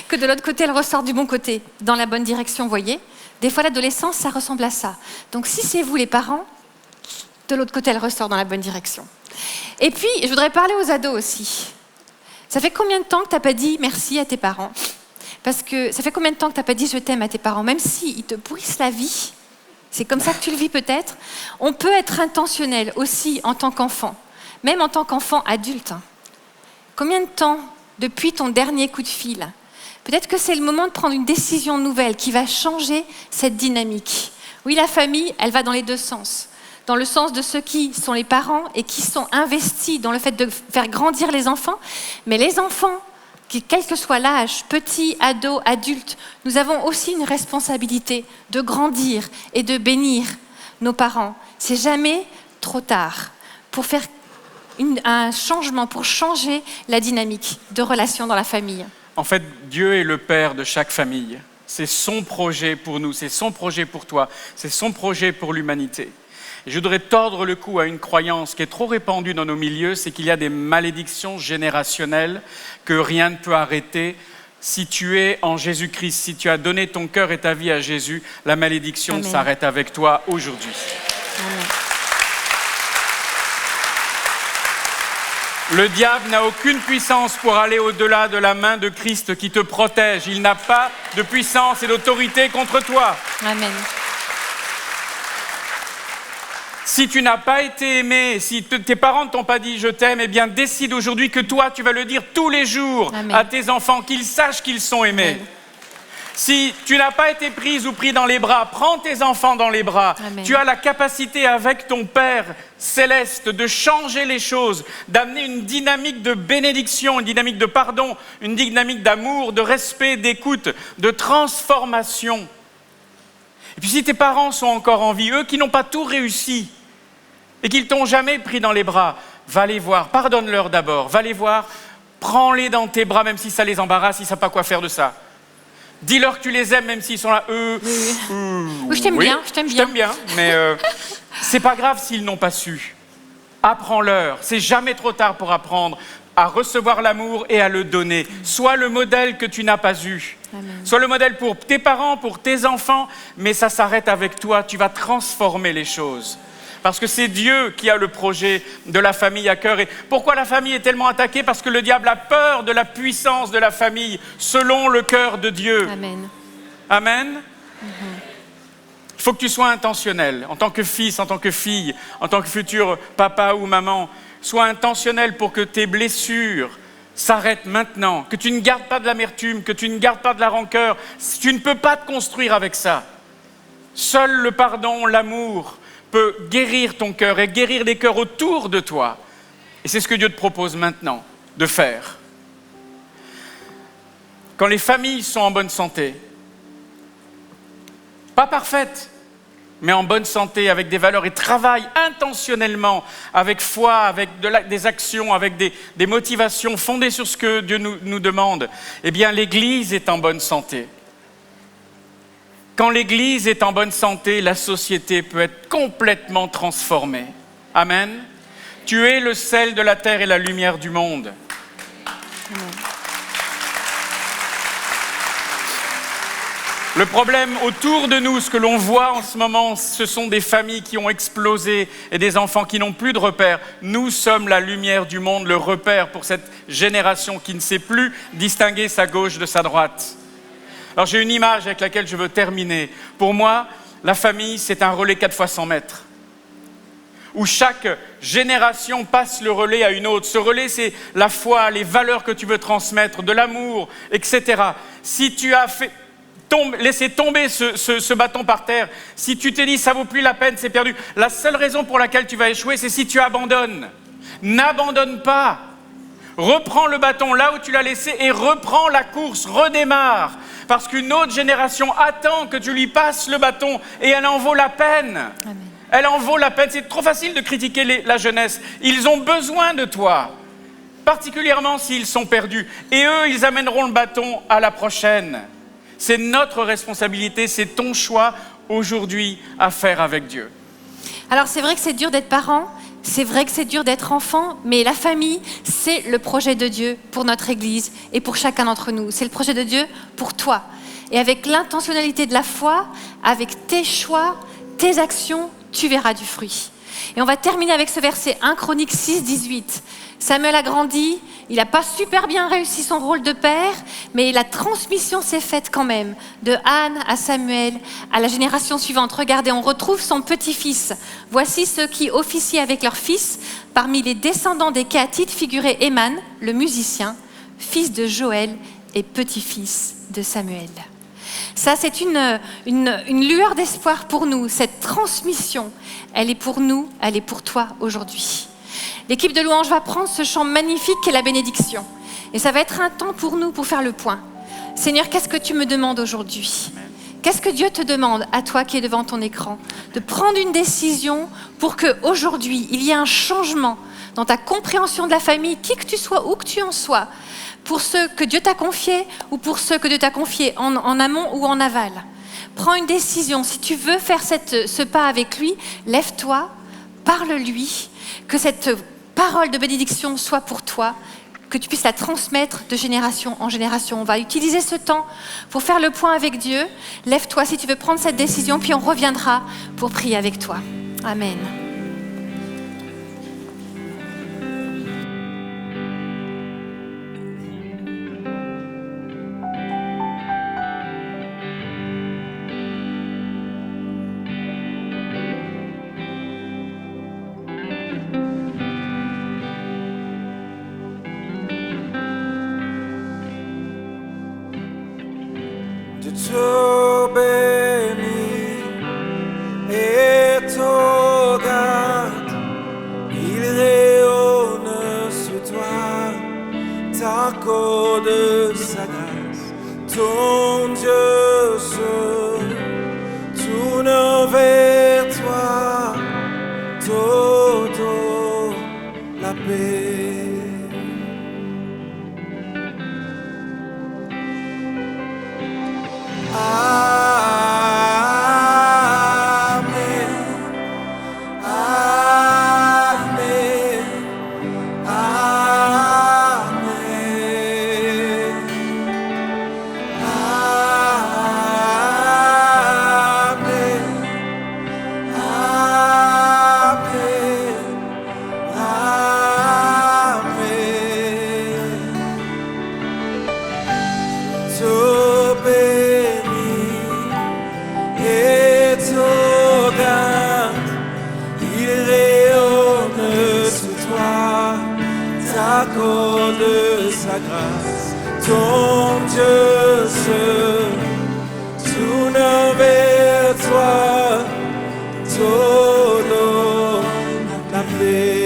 que de l'autre côté, elle ressorte du bon côté, dans la bonne direction, vous voyez. Des fois, l'adolescence, ça ressemble à ça. Donc, si c'est vous, les parents, de l'autre côté, elle ressort dans la bonne direction. Et puis, je voudrais parler aux ados aussi. Ça fait combien de temps que tu n'as pas dit merci à tes parents? Parce que ça fait combien de temps que tu n'as pas dit je t'aime à tes parents? Même s'ils te pourrissent la vie, c'est comme ça que tu le vis peut-être. On peut être intentionnel aussi en tant qu'enfant, même en tant qu'enfant adulte. Combien de temps depuis ton dernier coup de fil? Peut-être que c'est le moment de prendre une décision nouvelle qui va changer cette dynamique. Oui, la famille, elle va dans les deux sens. Dans le sens de ceux qui sont les parents et qui sont investis dans le fait de faire grandir les enfants. Mais les enfants, quel que soit l'âge, petits, ados, adultes, nous avons aussi une responsabilité de grandir et de bénir nos parents. C'est jamais trop tard pour faire un changement, pour changer la dynamique de relation dans la famille. En fait, Dieu est le père de chaque famille. C'est son projet pour nous, c'est son projet pour toi, c'est son projet pour l'humanité. Et je voudrais tordre le cou à une croyance qui est trop répandue dans nos milieux, c'est qu'il y a des malédictions générationnelles que rien ne peut arrêter. Si tu es en Jésus-Christ, si tu as donné ton cœur et ta vie à Jésus, la malédiction s'arrête avec toi aujourd'hui. Amen. Le diable n'a aucune puissance pour aller au-delà de la main de Christ qui te protège. Il n'a pas de puissance et d'autorité contre toi. Amen. Si tu n'as pas été aimé, si tes parents ne t'ont pas dit « je t'aime », eh bien décide aujourd'hui que toi, tu vas le dire tous les jours Amen. à tes enfants, qu'ils sachent qu'ils sont aimés. Amen. Si tu n'as pas été prise ou pris dans les bras, prends tes enfants dans les bras. Amen. Tu as la capacité avec ton Père céleste de changer les choses, d'amener une dynamique de bénédiction, une dynamique de pardon, une dynamique d'amour, de respect, d'écoute, de transformation. Et puis si tes parents sont encore en vie, eux qui n'ont pas tout réussi et qui ne t'ont jamais pris dans les bras, va les voir, pardonne-leur d'abord, va les voir, prends-les dans tes bras même si ça les embarrasse, ils ne savent pas quoi faire de ça. Dis-leur que tu les aimes même s'ils sont là, Oui, je t'aime bien, je t'aime bien. Je t'aime bien, mais c'est pas grave s'ils n'ont pas su. Apprends-leur, c'est jamais trop tard pour apprendre à recevoir l'amour et à le donner. Sois le modèle que tu n'as pas eu. Amen. Sois le modèle pour tes parents, pour tes enfants, mais ça s'arrête avec toi, tu vas transformer les choses. Parce que c'est Dieu qui a le projet de la famille à cœur. Et pourquoi la famille est tellement attaquée? Parce que le diable a peur de la puissance de la famille, selon le cœur de Dieu. Amen. Amen. Il faut que tu sois intentionnel, en tant que fils, en tant que fille, en tant que futur papa ou maman. Sois intentionnel pour que tes blessures s'arrêtent maintenant, que tu ne gardes pas de l'amertume, que tu ne gardes pas de la rancœur. Tu ne peux pas te construire avec ça. Seul le pardon, l'amour peut guérir ton cœur et guérir les cœurs autour de toi. Et c'est ce que Dieu te propose maintenant de faire. Quand les familles sont en bonne santé, pas parfaites, mais en bonne santé, avec des valeurs et travaillent intentionnellement, avec foi, avec des actions, avec des motivations fondées sur ce que Dieu nous demande, eh bien l'Église est en bonne santé. Quand l'Église est en bonne santé, la société peut être complètement transformée. Amen. Tu es le sel de la terre et la lumière du monde. Amen. Le problème autour de nous, ce que l'on voit en ce moment, ce sont des familles qui ont explosé et des enfants qui n'ont plus de repères. Nous sommes la lumière du monde, le repère pour cette génération qui ne sait plus distinguer sa gauche de sa droite. Alors j'ai une image avec laquelle je veux terminer. Pour moi, la famille, c'est un relais 4 fois 100 mètres. Où chaque génération passe le relais à une autre. Ce relais, c'est la foi, les valeurs que tu veux transmettre, de l'amour, etc. Si tu as laissé tomber ce bâton par terre, si tu t'es dit ça vaut plus la peine, c'est perdu, la seule raison pour laquelle tu vas échouer, c'est si tu abandonnes. N'abandonne pas. Reprends le bâton là où tu l'as laissé et reprends la course, redémarre. Parce qu'une autre génération attend que tu lui passes le bâton et elle en vaut la peine. Amen. Elle en vaut la peine. C'est trop facile de critiquer la jeunesse. Ils ont besoin de toi, particulièrement s'ils sont perdus. Et eux, ils amèneront le bâton à la prochaine. C'est notre responsabilité, c'est ton choix aujourd'hui à faire avec Dieu. Alors c'est vrai que c'est dur d'être parent, c'est vrai que c'est dur d'être enfant, mais la famille, c'est le projet de Dieu pour notre Église et pour chacun d'entre nous. C'est le projet de Dieu pour toi. Et avec l'intentionnalité de la foi, avec tes choix, tes actions, tu verras du fruit. Et on va terminer avec ce verset 1 Chroniques 6, 18. Samuel a grandi, il n'a pas super bien réussi son rôle de père, mais la transmission s'est faite quand même, de Anne à Samuel, à la génération suivante. Regardez, on retrouve son petit-fils. Voici ceux qui officient avec leur fils. Parmi les descendants des Kéatites figurait Éman, le musicien, fils de Joël et petit-fils de Samuel. Ça, c'est une lueur d'espoir pour nous. Cette transmission, elle est pour nous, elle est pour toi aujourd'hui. L'équipe de louange va prendre ce chant magnifique qu'est la bénédiction. Et ça va être un temps pour nous pour faire le point. Seigneur, qu'est-ce que tu me demandes aujourd'hui ? Qu'est-ce que Dieu te demande, à toi qui es devant ton écran ? De prendre une décision pour qu'aujourd'hui, il y ait un changement dans ta compréhension de la famille, qui que tu sois, où que tu en sois, pour ceux que Dieu t'a confiés ou pour ceux que Dieu t'a confiés en amont ou en aval. Prends une décision. Si tu veux faire ce pas avec lui, lève-toi, parle-lui, que cette parole de bénédiction soit pour toi, que tu puisses la transmettre de génération en génération. On va utiliser ce temps pour faire le point avec Dieu. Lève-toi si tu veux prendre cette décision, puis on reviendra pour prier avec toi. Amen. accorde sa grâce. Ton Dieu se tourne vers toi, donne la paix.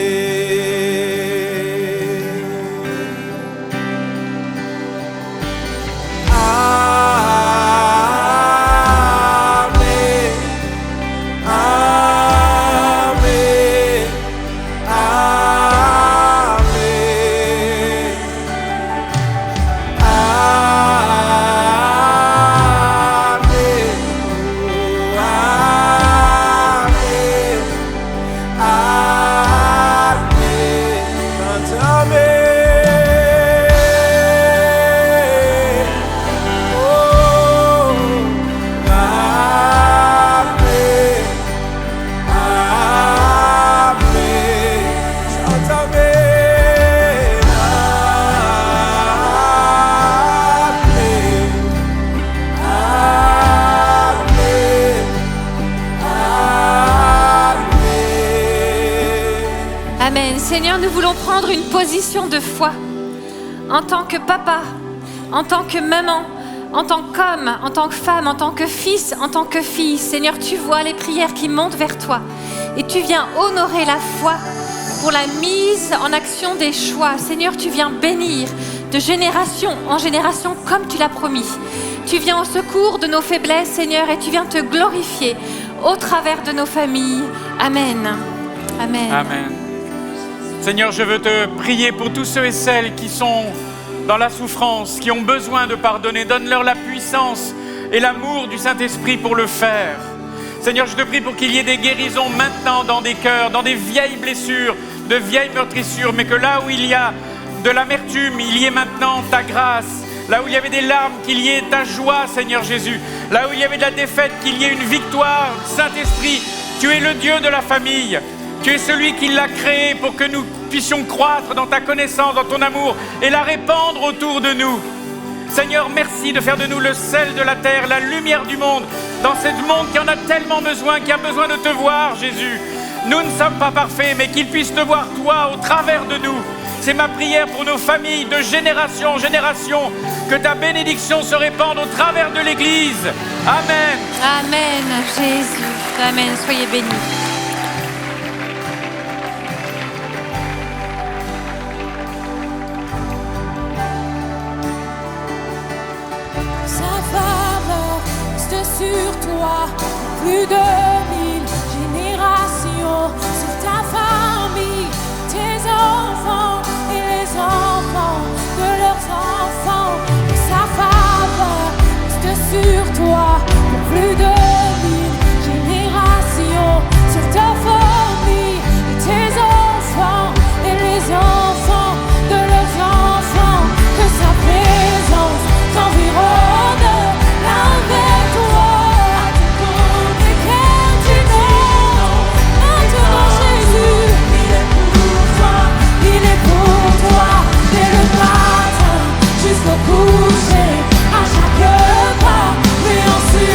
Amen, amen, Amen. Seigneur, nous voulons prendre une position de foi en tant que papa, en tant que maman, en tant qu'homme, en tant que femme, en tant que fils, en tant que fille. Seigneur, tu vois les prières qui montent vers toi et tu viens honorer la foi pour la mise en action des choix. Seigneur, tu viens bénir de génération en génération comme tu l'as promis. Tu viens au secours de nos faiblesses, Seigneur, et tu viens te glorifier au travers de nos familles. Amen. Amen. Amen. Seigneur, je veux te prier pour tous ceux et celles qui sont dans la souffrance, qui ont besoin de pardonner. Donne-leur la puissance et l'amour du Saint-Esprit pour le faire. Seigneur, je te prie pour qu'il y ait des guérisons maintenant dans des cœurs, dans des vieilles blessures, de vieilles meurtrissures, mais que là où il y a de l'amertume, il y ait maintenant ta grâce. Là où il y avait des larmes, qu'il y ait ta joie, Seigneur Jésus. Là où il y avait de la défaite, qu'il y ait une victoire. Saint-Esprit, tu es le Dieu de la famille. Tu es celui qui l'a créé pour que nous puissions croître dans ta connaissance, dans ton amour et la répandre autour de nous. Seigneur, merci de faire de nous le sel de la terre, la lumière du monde, dans ce monde qui en a tellement besoin, qui a besoin de te voir, Jésus. Nous ne sommes pas parfaits, mais qu'ils puissent te voir, toi, au travers de nous. C'est ma prière pour nos familles, de génération en génération, que ta bénédiction se répande au travers de l'Église. Amen. Amen, Jésus. Amen. Soyez bénis. Sur toi, plus de 1000 générations, sur ta famille, tes enfants et les enfants de leurs enfants. Sa faveur reste sur toi, pour plus de 1000 générations, sur ta famille, tes enfants et les enfants de leurs enfants. Que sa présence t'environne avec toi. Jusqu'au coucher, à chaque pas, brillant sur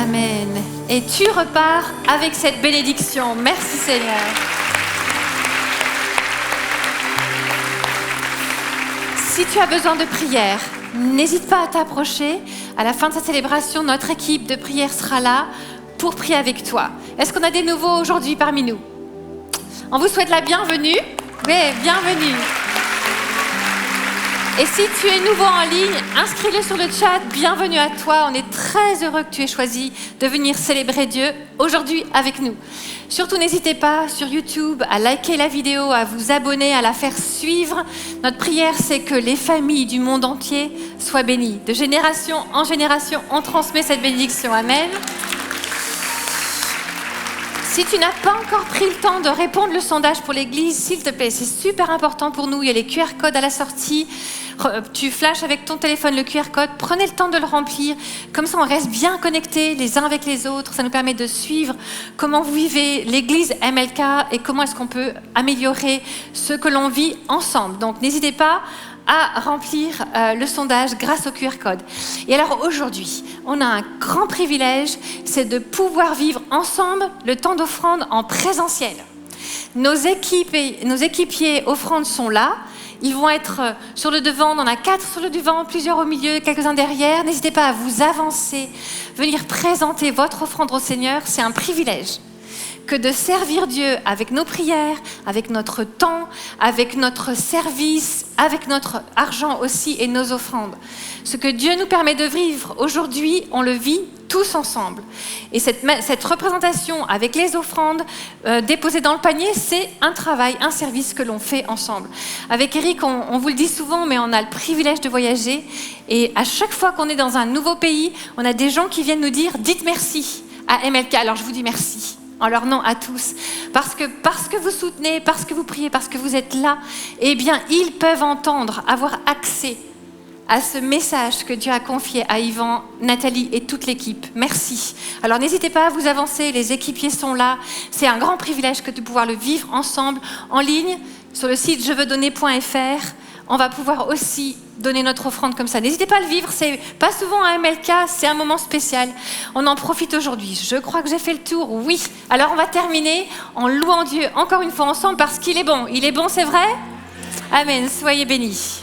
Amen. Et tu repars avec cette bénédiction. Merci Seigneur. Si tu as besoin de prière, n'hésite pas à t'approcher. À la fin de cette célébration, notre équipe de prière sera là pour prier avec toi. Est-ce qu'on a des nouveaux aujourd'hui parmi nous? On vous souhaite la bienvenue. Oui, bienvenue. Et si tu es nouveau en ligne, inscris-le sur le chat. Bienvenue à toi. On est très heureux que tu aies choisi de venir célébrer Dieu aujourd'hui avec nous. Surtout, n'hésitez pas sur YouTube à liker la vidéo, à vous abonner, à la faire suivre. Notre prière, c'est que les familles du monde entier soient bénies. De génération en génération, on transmet cette bénédiction. Amen. Si tu n'as pas encore pris le temps de répondre le sondage pour l'église, s'il te plaît, c'est super important pour nous. Il y a les QR codes à la sortie. Tu flashes avec ton téléphone le QR code. Prenez le temps de le remplir. Comme ça, on reste bien connectés les uns avec les autres. Ça nous permet de suivre comment vous vivez l'église MLK et comment est-ce qu'on peut améliorer ce que l'on vit ensemble. Donc, n'hésitez pas à remplir le sondage grâce au QR code. Et alors aujourd'hui, on a un grand privilège, c'est de pouvoir vivre ensemble le temps d'offrande en présentiel. Nos équipiers offrandes sont là. Ils vont être sur le devant, on en a 4 sur le devant, plusieurs au milieu, quelques-uns derrière. N'hésitez pas à vous avancer, venir présenter votre offrande au Seigneur. C'est un privilège que de servir Dieu avec nos prières, avec notre temps, avec notre service, avec notre argent aussi et nos offrandes. Ce que Dieu nous permet de vivre aujourd'hui, on le vit tous ensemble. Et cette représentation avec les offrandes déposées dans le panier, c'est un travail, un service que l'on fait ensemble. Avec Eric, on vous le dit souvent, mais on a le privilège de voyager. Et à chaque fois qu'on est dans un nouveau pays, on a des gens qui viennent nous dire « Dites merci à MLK ». Alors je vous dis merci. En leur nom à tous, parce que vous soutenez, parce que vous priez, parce que vous êtes là, eh bien, ils peuvent entendre, avoir accès à ce message que Dieu a confié à Yvan, Nathalie et toute l'équipe. Merci. Alors, n'hésitez pas à vous avancer, les équipiers sont là. C'est un grand privilège que de pouvoir le vivre ensemble, en ligne, sur le site jeveudonner.fr. On va pouvoir aussi donner notre offrande comme ça. N'hésitez pas à le vivre, c'est pas souvent un MLK, c'est un moment spécial. On en profite aujourd'hui. Je crois que j'ai fait le tour, oui. Alors on va terminer en louant Dieu encore une fois ensemble parce qu'il est bon. Il est bon, c'est vrai? Amen, soyez bénis.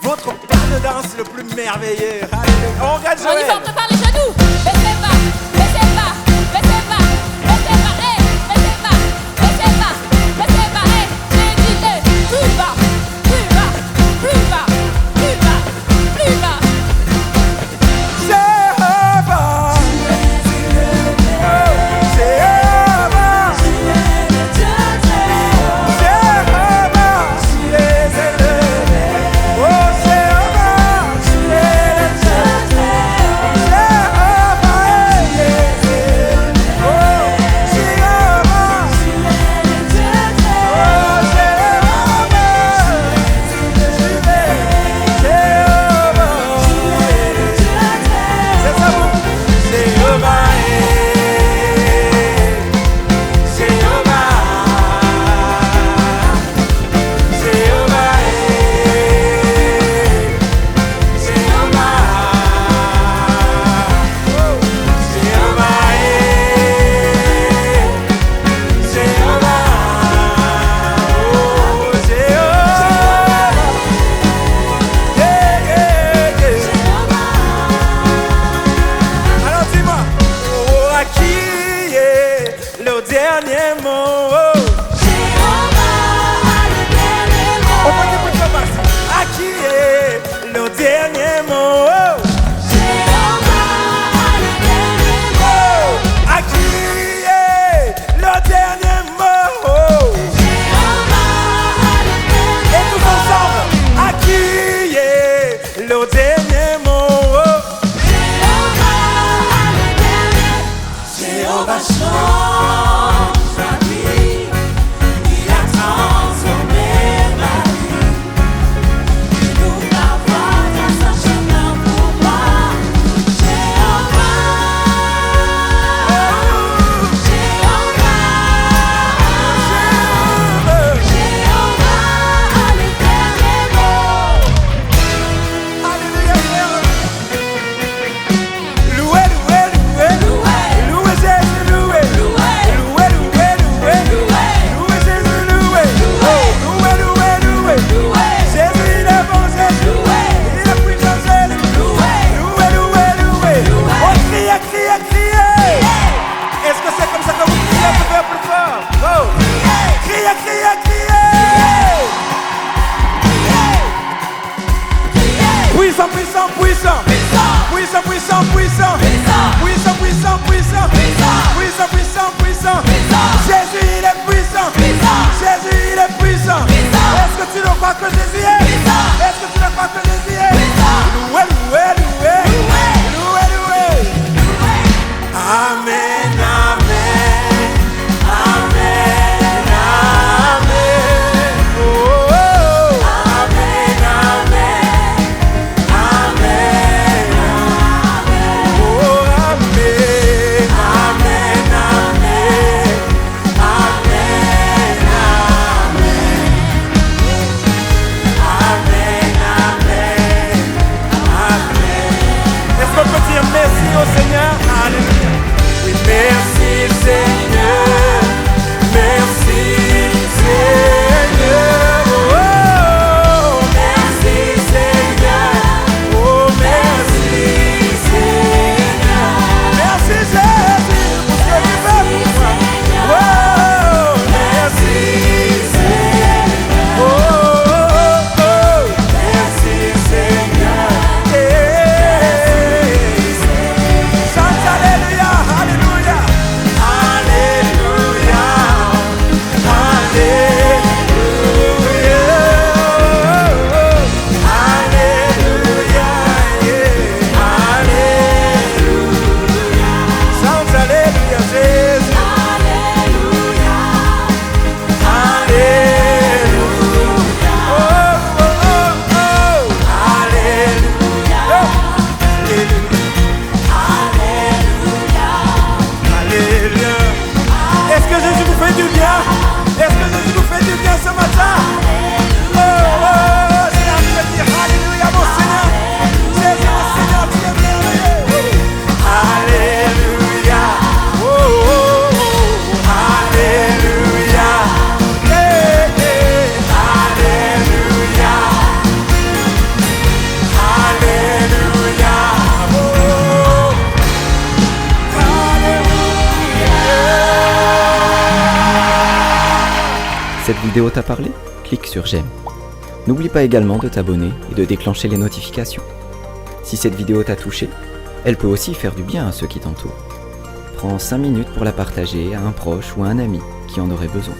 Votre pas de danse le plus merveilleux. Alléluia. On regarde On y va, on prépare les genoux. Baissez pas, baissez pas, baissez pas, baissez pas, hey, baissez pas, baissez pas, baissez pas, hey, méditez, plus bas, plus bas, plus bas, plus bas, plus bas. Jéhovah, Jéhovah, tu es le Dieu très haut. Jéhovah, tu es élevé. Oh Jéhovah, tu es le Dieu très haut. Jéhovah. Puissant, puissant, puissant. Puissant, puissant, puissant. Puissant, puissant, puissant. Puissant, puissant, puissant. Jésus, il est puissant. Jésus, il est puissant. Est-ce que tu ne crois que Jésus est? Est-ce que tu ne crois que Jésus est? Loué, loué, loué. Loué, loué. Amen, amen. Amen, amen. Oh, oh, oh. Amen, amen. Amen, amen. Oh, amen. Amen, amen. Amen, amen. Amen, amen. Amen. Est-ce qu'on peut dire merci au Seigneur? Alléluia. Oui, merci Seigneur. Merci Seigneur. Oh, merci Seigneur. Oh, merci Seigneur. Merci Jésus pour ce que tu fais pour moi. Oh, merci Seigneur. Oh, oh, oh, oh. Merci Seigneur. Chante Alléluia, Alléluia. Alléluia. Alléluia. Alléluia. Alléluia. Chante Alléluia, Jésus. Alléluia. Alléluia. Oh, oh, oh, oh. Alléluia. Alléluia. Est-ce que Jésus nous fait du bien? Est-ce que Jésus nous fait du bien ce matin? Oh, oh, c'est à dire Alléluia, mon Seigneur. Jésus, mon Seigneur, tu es merveilleux. Alléluia. Oh, oh, oh. Alléluia. Eh, eh. Alléluia. Alléluia. Oh, oh. Cette vidéo t'a parlé? Clique sur j'aime. N'oublie pas également de t'abonner et de déclencher les notifications. Si cette vidéo t'a touché, elle peut aussi faire du bien à ceux qui t'entourent. Prends 5 minutes pour la partager à un proche ou à un ami qui en aurait besoin.